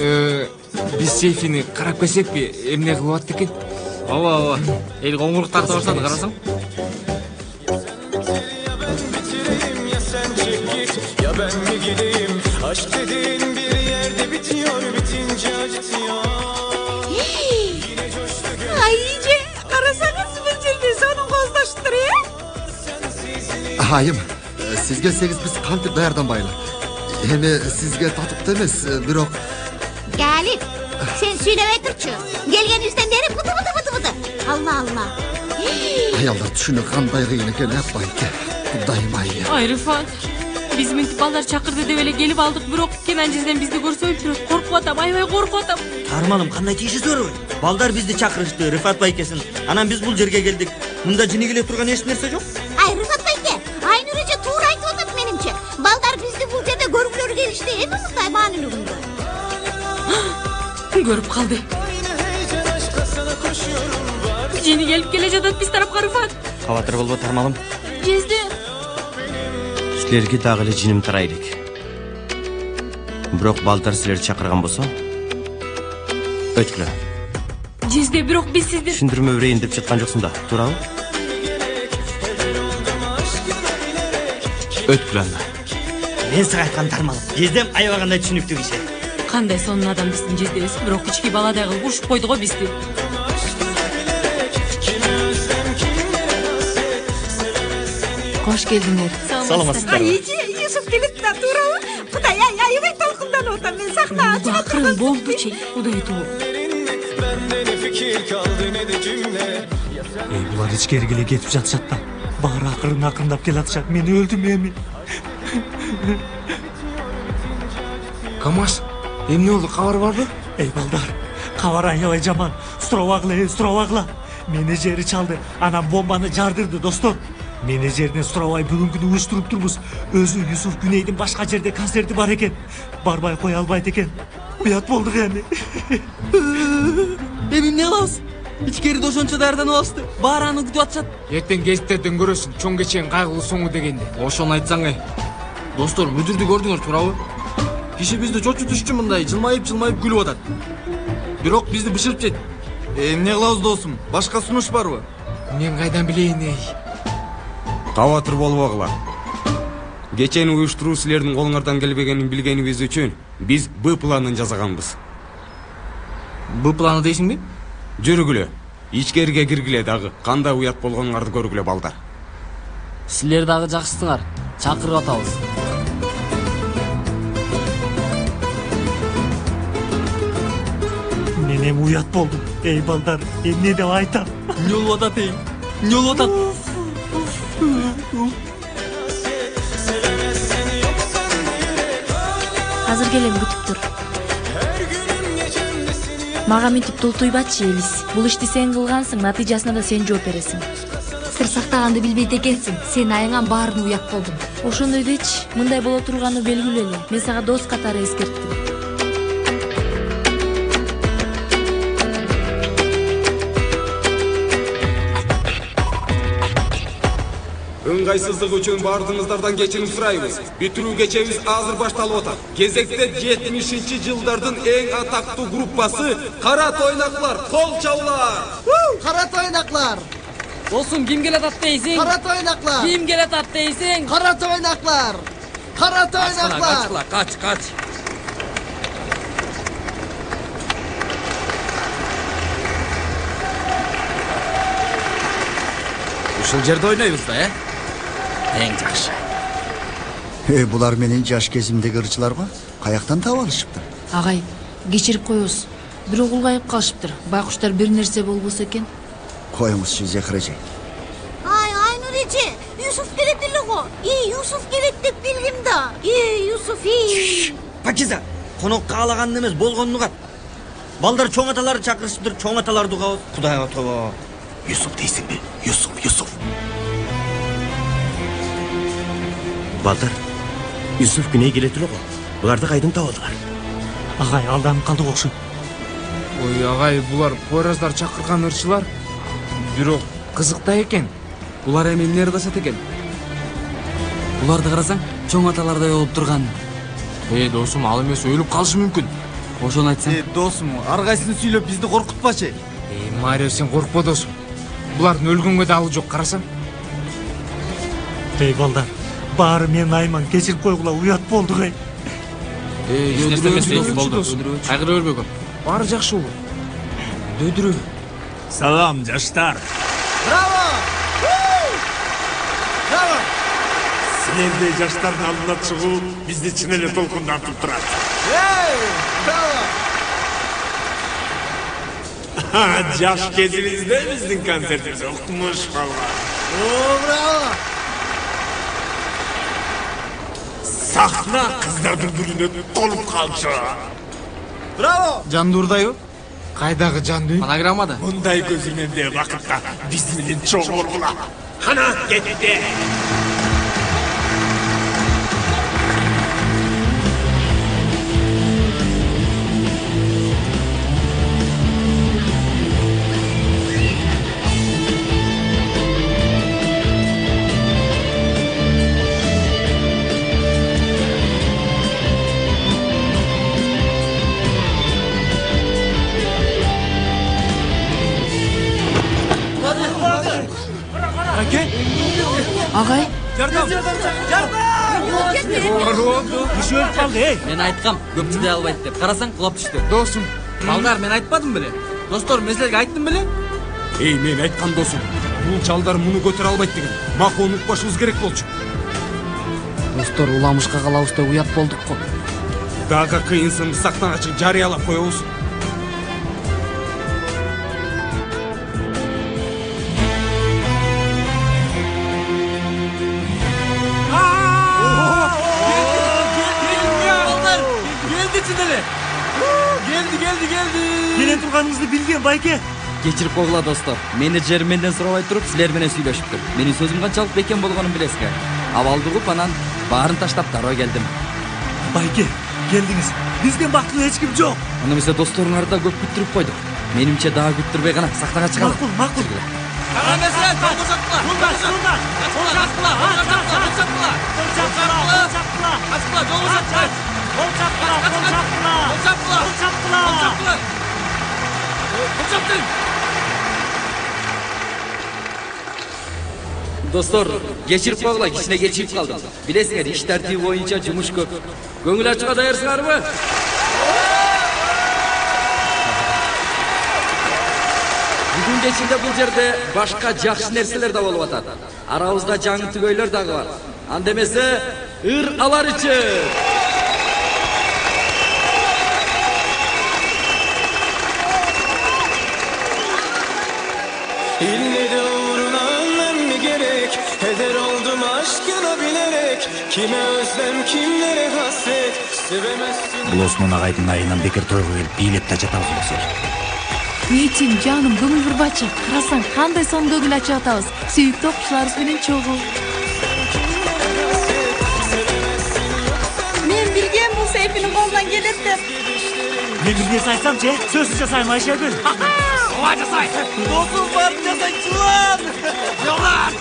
Биз сейфини карап келсекпи, эмне кылып атты экен? Ооба. Эл коңгурук тарта баштады, карасаң. Ya ben mi gideyim? Aşk dediğin bir yerde bitiyor, bitince acıtıyor. Ayıcı, karasanız bildirdi, onun kozdaştır ya. Hayım, siz gelseniz biz kantip dayardan baylar. Hem sizge tatıp demez, bирок... Galip, sen söyleme Türkçü. Gelgenizden beri bıdı bıdı bıdı bıdı. Allah Allah. Ayallar düşünün kanday kıyın eken yapmayın ki. Kudayım ayı. Ay Rıfat, biz mintip balдар çakırdı dep эле келип алдык, бирок Кенанжизден бизди көрсө өлтүрөт. Коркуп атам, аябай коркуп атам. Тармалым, кандай тийишесиңер? Балдар бизди чакырышты, Рыфат байкесин. Анан биз бул жерге келдик. Мында жини келе турган эч нерсе жок. Ay Rıfat Bayke, Aynur Ece tuğra aytып атат менимче. Балдар бизди бул жерде көргүлөрү келишти. Эми мындай маанилүүгүндө. Көрүп калды. Жини келип келе жатат биз тарапка, Рыфат. Кабатыр болбо, Тармалым. Жезде. Силерге дагы эле жиним тарайлык. Бирок балдар силерди чакырган болсо, өткүлө. Жезде, бирок биз сизди Түшүндүрмө берейин деп жаткан жоксуң да, туурабы? Өткүлө анда. Мен сага айткан, Тармалым. Жездем аябагандай түшүнүктүү киши. кандай сонун адам биздин жездебиз, бирок кички баладай кылып урушуп койду го бизди. Кош келдиңер. Саламатсыздар. Айыжы, Юсуп келип да туурабы? Кудай аябай толкунданып атам, мен сахна ачып Акырын болду чей, Кудай туу. Булар ичкерге эле кетип жатышат да. Баары акырындап келатышат. Мен өлдүм эми. Камаш, эмне болду, кабар барбы? Эй балдар, кабар аябай жаман. Суравагыла. Менеджери чалды. Анан бомбаны жардырды, достор. Менеджерден сурабай бүгүн күнү уюштуруп турбуз. Өзү Юсуф Күнейдин башка жерде концерти бар экен. Барбай кое албайт экен. Уят болдук эми. Эми эмне кылабыз? Ичкериде ошончо даярданып алышты. Баары аны күтүп атышат. Эртең гезиттерден көрөсүң, чоң кечен кайгылуу соңу дегенде. Ошону айтсаң эй. Достор, мүдүрдү көрдүңөр, туурабы? Киши бизди чочутуш үчүн мындай жылмайып күлүп атат. Бирок бизди бышырып жейт. Эмне кылабыз досум? Башка сунуш барбы? Мен кайдан билейин эй. Кабатыр болбогула. Кечени уюштуруу силердин колуңардан келбегенин билгенибиз үчүн биз Б планын жасаганбыз. Б планы дейсиңби? Жүргүлө. Ичкерге киргиле дагы. Кандай уят болгонуңарды көргүлө балдар. Силер дагы жакшысыңар. Чакырып атабыз. Мен эми уят болдум. Эй балдар, эмне деп айтам? Эмне болуп атат эй? Эмне болуп атат? Азыр келем, күтүп тур. Мага мынтип тултуйбачы, Элис. Бул ишти сен кылгансың, натыйжасына да сен жооп бересиң. Сыр сактаганды билбейт экенсиң. Сен айыңан баарын уят болдум. Ошондой дечи, мындай боло турганы белгилүү эле. Мен сага дос катары эскерттим. Ыңгайсыздык үчүн баардыгыңыздардан кечирим сурайбыз. Бүтүрүү кечебиз азыр башталып атат. Кезекте 70-жылдардын эң атактуу группасы Кара Тойнаклар, кол чабуулар. Кара Тойнаклар. Досум, ким келатат дейсиң? Кара Тойнаклар. Ким келатат дейсиң? Кара Тойнаклар. Кара Тойнаклар. Кач. Ушул жерде ойнойбуз да, Эң жакшы. Булар менин жаш кезимдеги ырчылар го. Каяктан таап алышыптыр? Агай, кечирип коебуз. Бирок улгайып калышыптыр. Байкуштар бир нерсе болбосо экен. Коюңузчу, Зехир эже. Ay Aynur Ece, Yusuf келет эле го. Yusuf келет деп билдим да. Yusuf. Пакиза, конок каалаганды эмес, болгонду кат. Балдар чоң аталарды чакырышыптыр, чоң аталарды угабыз. Кудайга тобо. Юсуф дейсиңби? Юсуф. Балдар, Юсуф Күней келет эле го. Буларды кайдан табалдылар? Агай, алданып калдык окшойт. Ой, агай, булар пораздар чакырган ырчылар. Бирок кызыкта экен. Булар эми эмне ырдашат экен? Буларды карасаң, чоң аталардай болуп турган. Досум, ал эмес өлүп калышы мүмкүн. ошону айтсаң. Досум, ар кайсысын сүйлөп бизди коркутпачы. Марио, сен коркпо досум. Булардын өлгөнгө дагы жок, карасаң. Эй балдар, баары мен Айман кечирип койгула, уят болдук эй. Кайгыра бербөгөн. Баары жакшы болот. Дөдүрө. Салам, жаштар. Браво! Браво! Силердей жаштардын алдына чыгуу бизди чын эле толкундатып турат. Браво! Жаш кезибизде биздин концертибиз уктумуш калган. Браво! Сахна кыздардын гүлүнө толуп калчу. Браво! Жандурдайбы? Кайдагы жанды? Фонограммада. Мындай көзүмөндөй вакытта биз менен чогулгула. Кана кетти. Агай, Жардам! Киши өлүп калды, эй. Мен айткам, көп чыдай албайт деп. Карасаң, кулап түштү. Досум, Балдар, мен айтпадым беле? Достор, мен силерге айттым беле? Эй, мен айткам досум. Бул чалдар муну көтөрө албайт деген. Маку унутпашыбыз керек болчу. Достор, уламышка калабыз деп уят болдук го. Дагы кыйынсын, сактан ачык жарыялап коебуз. Geldi. Келе турганыңызды билген байке. Кечирип койгула достор. Менеджер менден сурабай туруп, силер менен сүйлөшүптүр. Менин сөзүм канчалык бекем болгонун билесиңер. Абалды угуп, анан баарын таштап дароо келдим. Байке, келдиңиз. Бизден бактылуу эч ким жок. Аны эмесе досторуңарды да көп күттүрүп койдук. Менимче дагы күттүрбөй гана сактанга чыгалы. Макул. Достор, кечирип койгула, кичине кечирип калдым. Билесиңер, иш тартиби боюнча жумуш көп. Көңүл ачууга даярсыңарбы? Бүгүн кечинде бул жерде башка жакшы нерселер да болуп атат. Арабызда жаңы түгөйлөр дагы бар. Анда эмесе, ыр аларычы. İlle uğruna ölmem mi gerek? Heder oldum aşkına bilerek. Kime özlem kimlere hasret. Sevemezsin. Бул Осмон агайдын айынан бекер тойго келип бийлеп да жата алган. Мечим, жаным, көңүл бурбачы. Карасаң, кандай сонун көңүл ачып атабыз. Сүйүктүү окуучуларыбыз менен чогуу. Мен билген бул Сейфинин колунан келет деп. Мен бирнерсе айтсамчы, сөзсүз жасайм Айшагүл. Ооба жасай. Досум бар, жасайчылар. Жолар.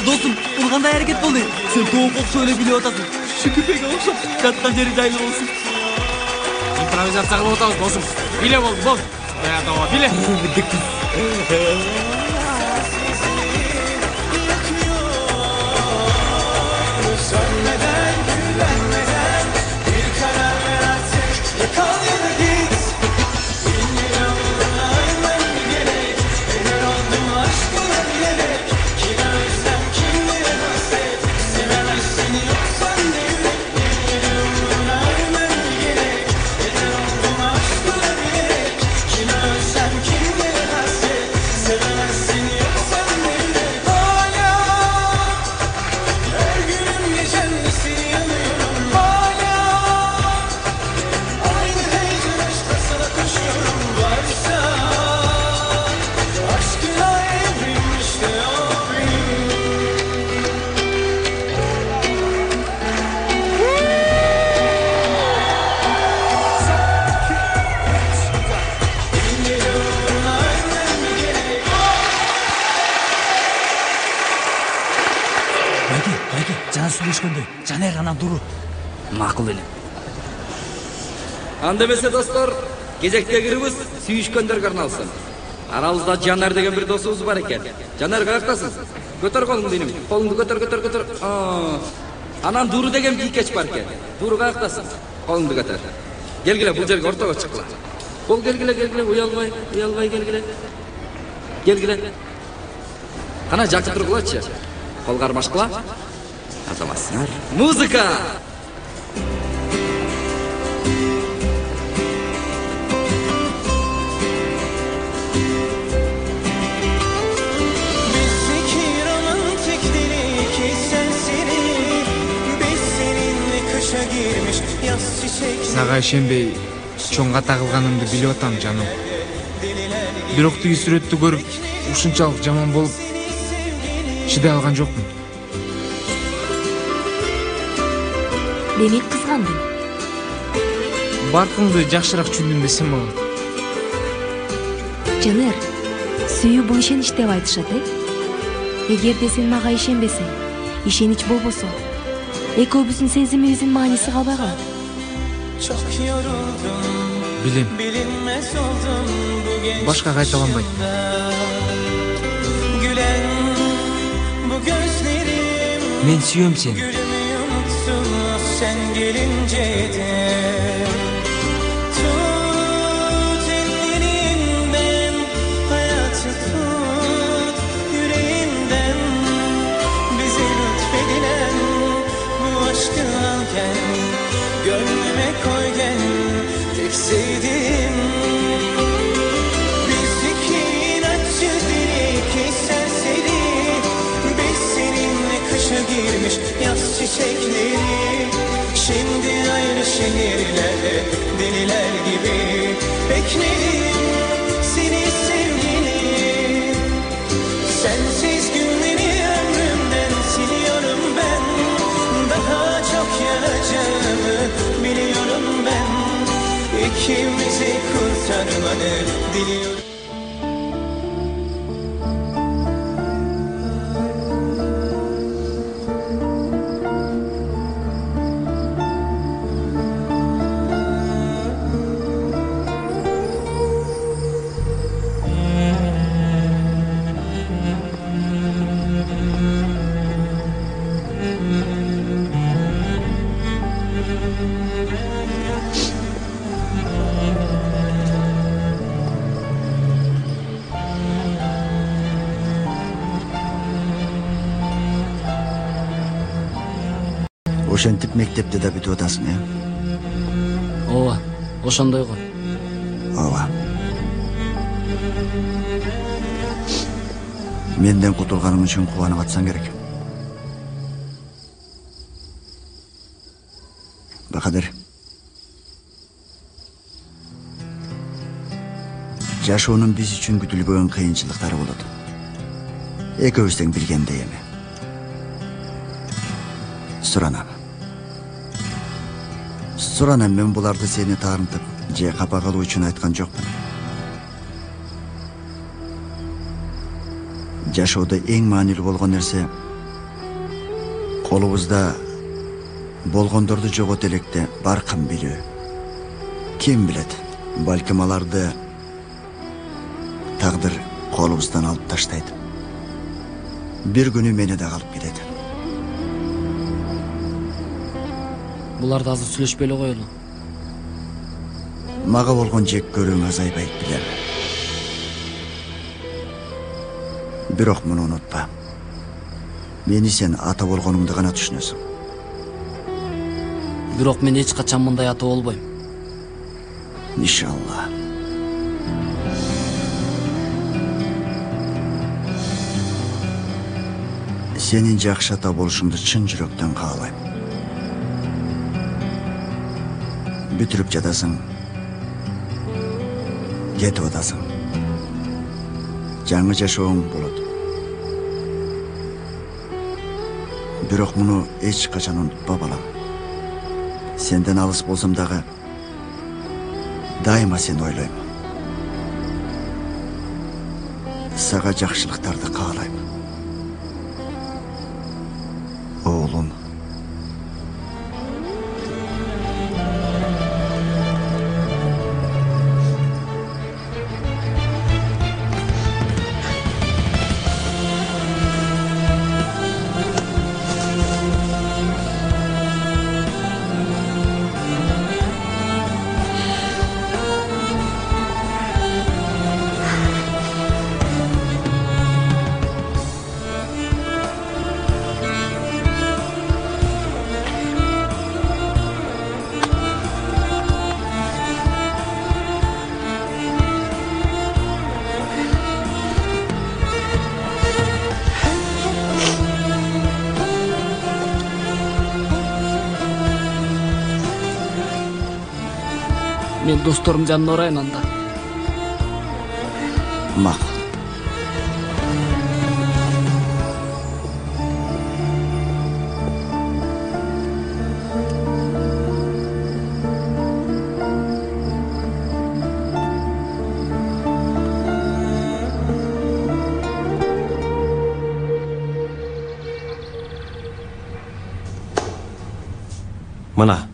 Досум, бул кандай аракет болду? Сен тоок окшо эле билип атасың. Шүкүпеге окшоп, жаткан жери жайлуу болсун. импровизация кылып атабыз, досум. Биле болду, бол. Аяктабы, биле. Sönmeden, güvenmeden bir karar ver artık. Yakal ya da git. İlle uğruna ölmem mi gerek? Eder oldum aşkına bilerek. Kime özlem kimlere hasret. Sevemezsin yoksan da yürek. İlle uğruna ölmem mi gerek? Eder oldum aşkına bilerek. Kime özlem kimlere hasret. Sevemezsin yoksan da yürek. Hala her günüm gecemde seni yanıyorum. Hala aynı heyecan aşkla sana koşuyorum. Varsa aşkına evrilmiş de o benim. İlle uğruna ölmem mi gerek? Байке, жана сүйлөшкөндөй. Жанер анан дуру. Макул эле. Анда эмесе достор, кезектегибиз сүйүшкөндөргө арналсын. Арабызда Жанар деген бир досубуз бар экен. Жанар каяктасың? Көтөр колуңду дейм. Колуңду көтөр. Анан Дуру деген бийкеч бар экен. Дуру каяктасың? Колуңду көтөр. Келгиле, бул жерге ортого чыккыла. Кол келгиле, уялбай келгиле. Келгиле. Кана жакшы тургулачы. Кол кармашкыла. Азаматсыңар. Музыка! Bizdeki romantik delik senseri, biz seninle kışa girmiş yaz çiçekleri. Сага ишенбей чоңга тагылганымды билип атам, жаным. Бирок тиги сүрөттү көрүп, ушунчалык жаман болуп чыдай алган жокмун. Демек кызгандың. Баркыңды жакшыраак түшүндүм десем болот. Жанар, сүйүү бул ишенич деп айтышат, Эгерде сен мага ишенбесең, ишенич болбосо, экөөбүздүн сезимибиздин мааниси калбай калат. Çok yoruldum, Билем, bilinmez oldum bu башка кайталанбайт. Gülen bu gözlerim, Мен сүйөм сени. gülümü unuttum sen gelince de. Tut ellerimden, hayatı tut yüreğimden. Bize lütfedilen bu aşkı al gel, gönlüme koy gel, tek sevdiğim. Bizdeki inatçı delik serseri, biz seninle kışa girmiş yaz çiçekleri. Şimdi ayrı şehirlerde deliler gibi beklerim seni sevgilim. Sensiz günleri ömrümden siliyorum ben. Daha çok yanacağımı biliyorum ben. İkimizi kurtarmanı diliyorum. Ошентип мектепте да бүтүп атасың, Ооба, ошондой го. Ооба. Менден кутулганың үчүн кубанып атсаң керек. Бакадыр. Жашоонун биз үчүн күтүлбөгөн кыйынчылыктары болот. Экөөбүздөн билгендей эми. Суранам, мен буларды сени таарынтып, же капа кылуу үчүн айткан жокмун. Жашоодо эң маанилүү болгон нерсе колубузда болгондорду жогото электе баркын билүү. Ким билет, балким аларды тагдыр колубуздан алып таштайт. Бир күнү мени да калып кетет. Буларды азыр сүйлөшпөй эле коелу. Мага болгон жек көрүүң азайбайт билем. Бирок муну унутпа. Мени сен ата болгонуңду гана түшүнөсүң. Бирок мен эч качан мындай ата болбойм. Иншалла. Сенин жакшы ата болушуңду чын жүрөктөн каалайм. Бүтүрүп жатасың, кетип атасың. Жаңы жашооң болот. Бирок муну эч качан унутпа, балам. Сенден алыс болсам дагы дайыма сени ойлойм. Сага жакшылыктарды каалайм. Оğlum, Мен досторум жанына орайын анда. Макул. Мына.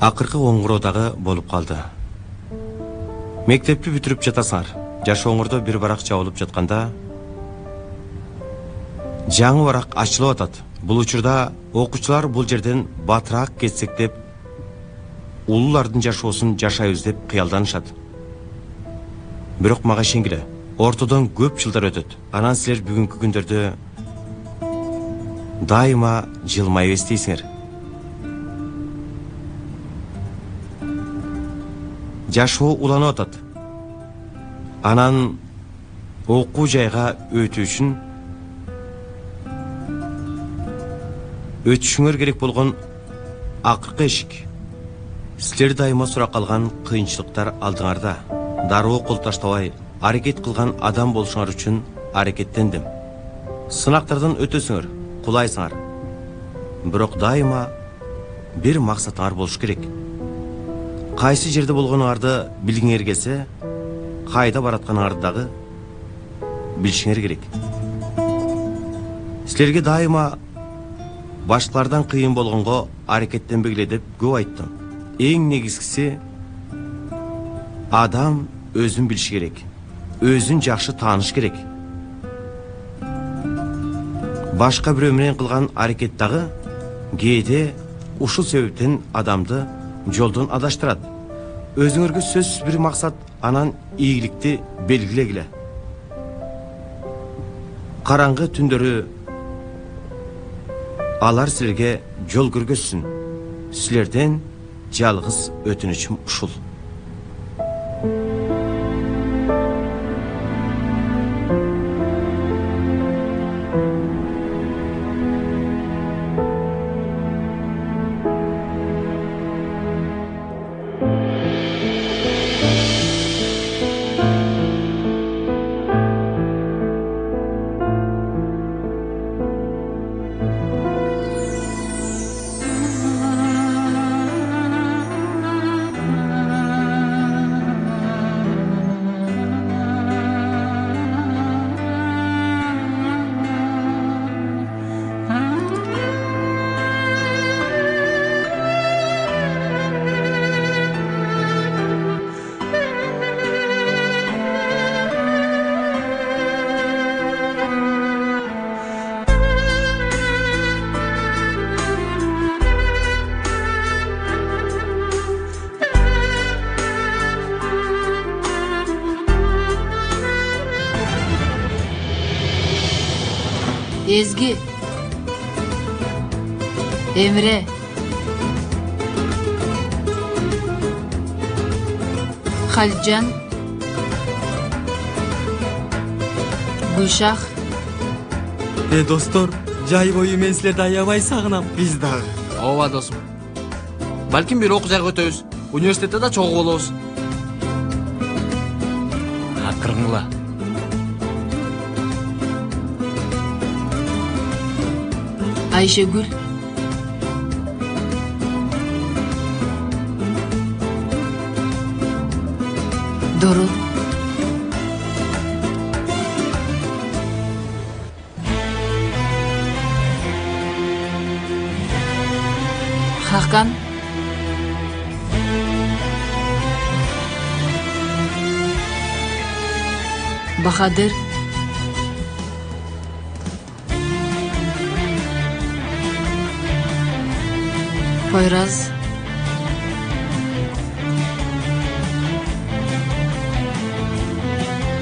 Акыркы оңгуроодагы болуп калды. Мектепти бүтүрүп жатасыңар. Жаш оңгурдо бир барак жабылып жатканда жаңы барак ачылып атат. Бул учурда окуучулар бул жерден батыраак кетсек деп улуулардын жашоосун жашайбыз деп кыялданышат. Бирок мага ишенгиле, ортодон көп жылдар өтөт. Анан силер бүгүнкү күндөрдө дайыма жылмай эстейсиңер. Жашоо уланып атат. Анан окуу жайга өтүшүңөр керек болгон акыркы эшик. Силер дайыма сурап калган кыйынчылыктар алдыңарда. Дароо кол таштабай аракет кылган адам болушуңар үчүн аракеттендим. Сынактардан өтөсүңөр, кулайсыңар. Бирок дайыма бир максатыңар болуш керек. Кайсы жерде болгонуңарды билгиңер келсе, кайда баратканыңарды дагы билишиңер керек. Силерге дайыма башкалардан кыйын болгонго аракеттенбегиле деп көп айттым. Эң негизгиси адам өзүн билиш керек. Өзүн жакшы тааныш керек. Башка бирөө менен кылган аракет дагы кээде ушул себептен адамды жолдон адаштырат. Өзүңөргө сөзсүз бир максат, анан ийгиликти белгилегиле. Караңгы түндөрү алар силерге жол көргөзсүн. Силерден жалгыз өтүнүчүм ушул. Ezgi, Emre, Halcan, Gülşah. Достор, жай бою мен силерди аябай сагынам. Биз дагы. Ооба досум. Балким бир окуу жайга өтөбүз. Университетте да чогуу болобуз. Акырыңла. Ayşegül, Doruk, Hakan, Bahadır, Poyraz,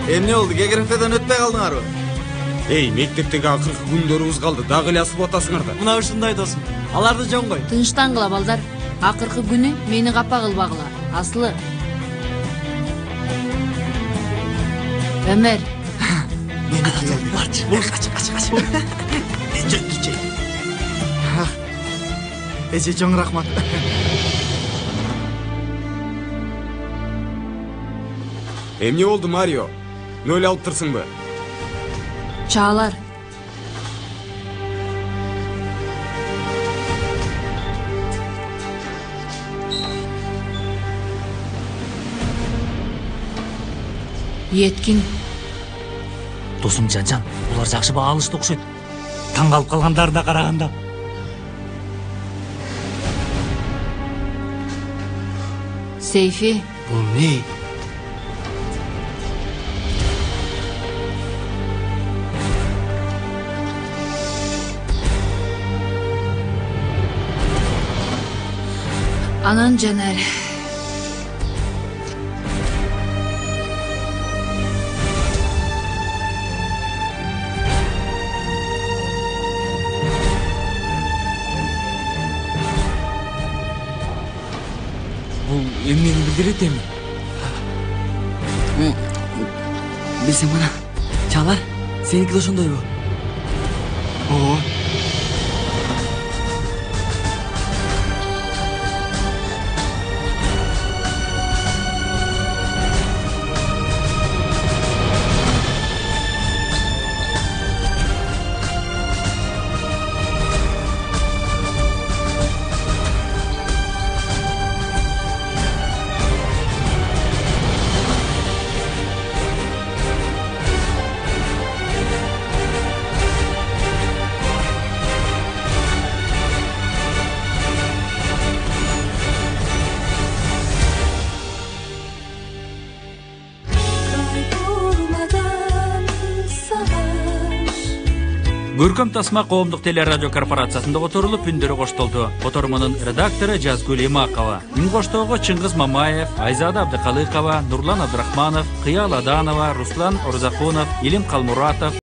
Эмне болду? Географиядан өтпөй калдыңарбы? Эй, мектептеги акыркы күндөрүбүз калды. Дагы эле асып атасыңар да. Мына ушундай досум. Аларды жөн кой. тынчтангыла балдар. Акыркы күнү мени капа кылбагыла. Аслы. Ömer. Кач. эже чоң рахмат. Эмне болду, Марио? Нөл алып турсуңбу? Чаалар. Еткин. Досум Жанжан, булар жакшы баа алышты окшойт. Таң калып калгандарына караганда. Сейфи. Бул не? Анан Жанар. Бул эмнени билдирет эми? Билсең мына, Чалар, сеники да ошондойбу? Ооба. Көркөм тасма коомдук телерадио корпорациясында которулуп үндөрү коштолду. Котормонун редактору Жазгүл Имакова, үн коштоого Чыңгыз Мамаев, Айзада Абдыкалыкова, Нурлан Абдрахманов, Кыял Аданова, Руслан Орзакунов, Илим Калмуратов,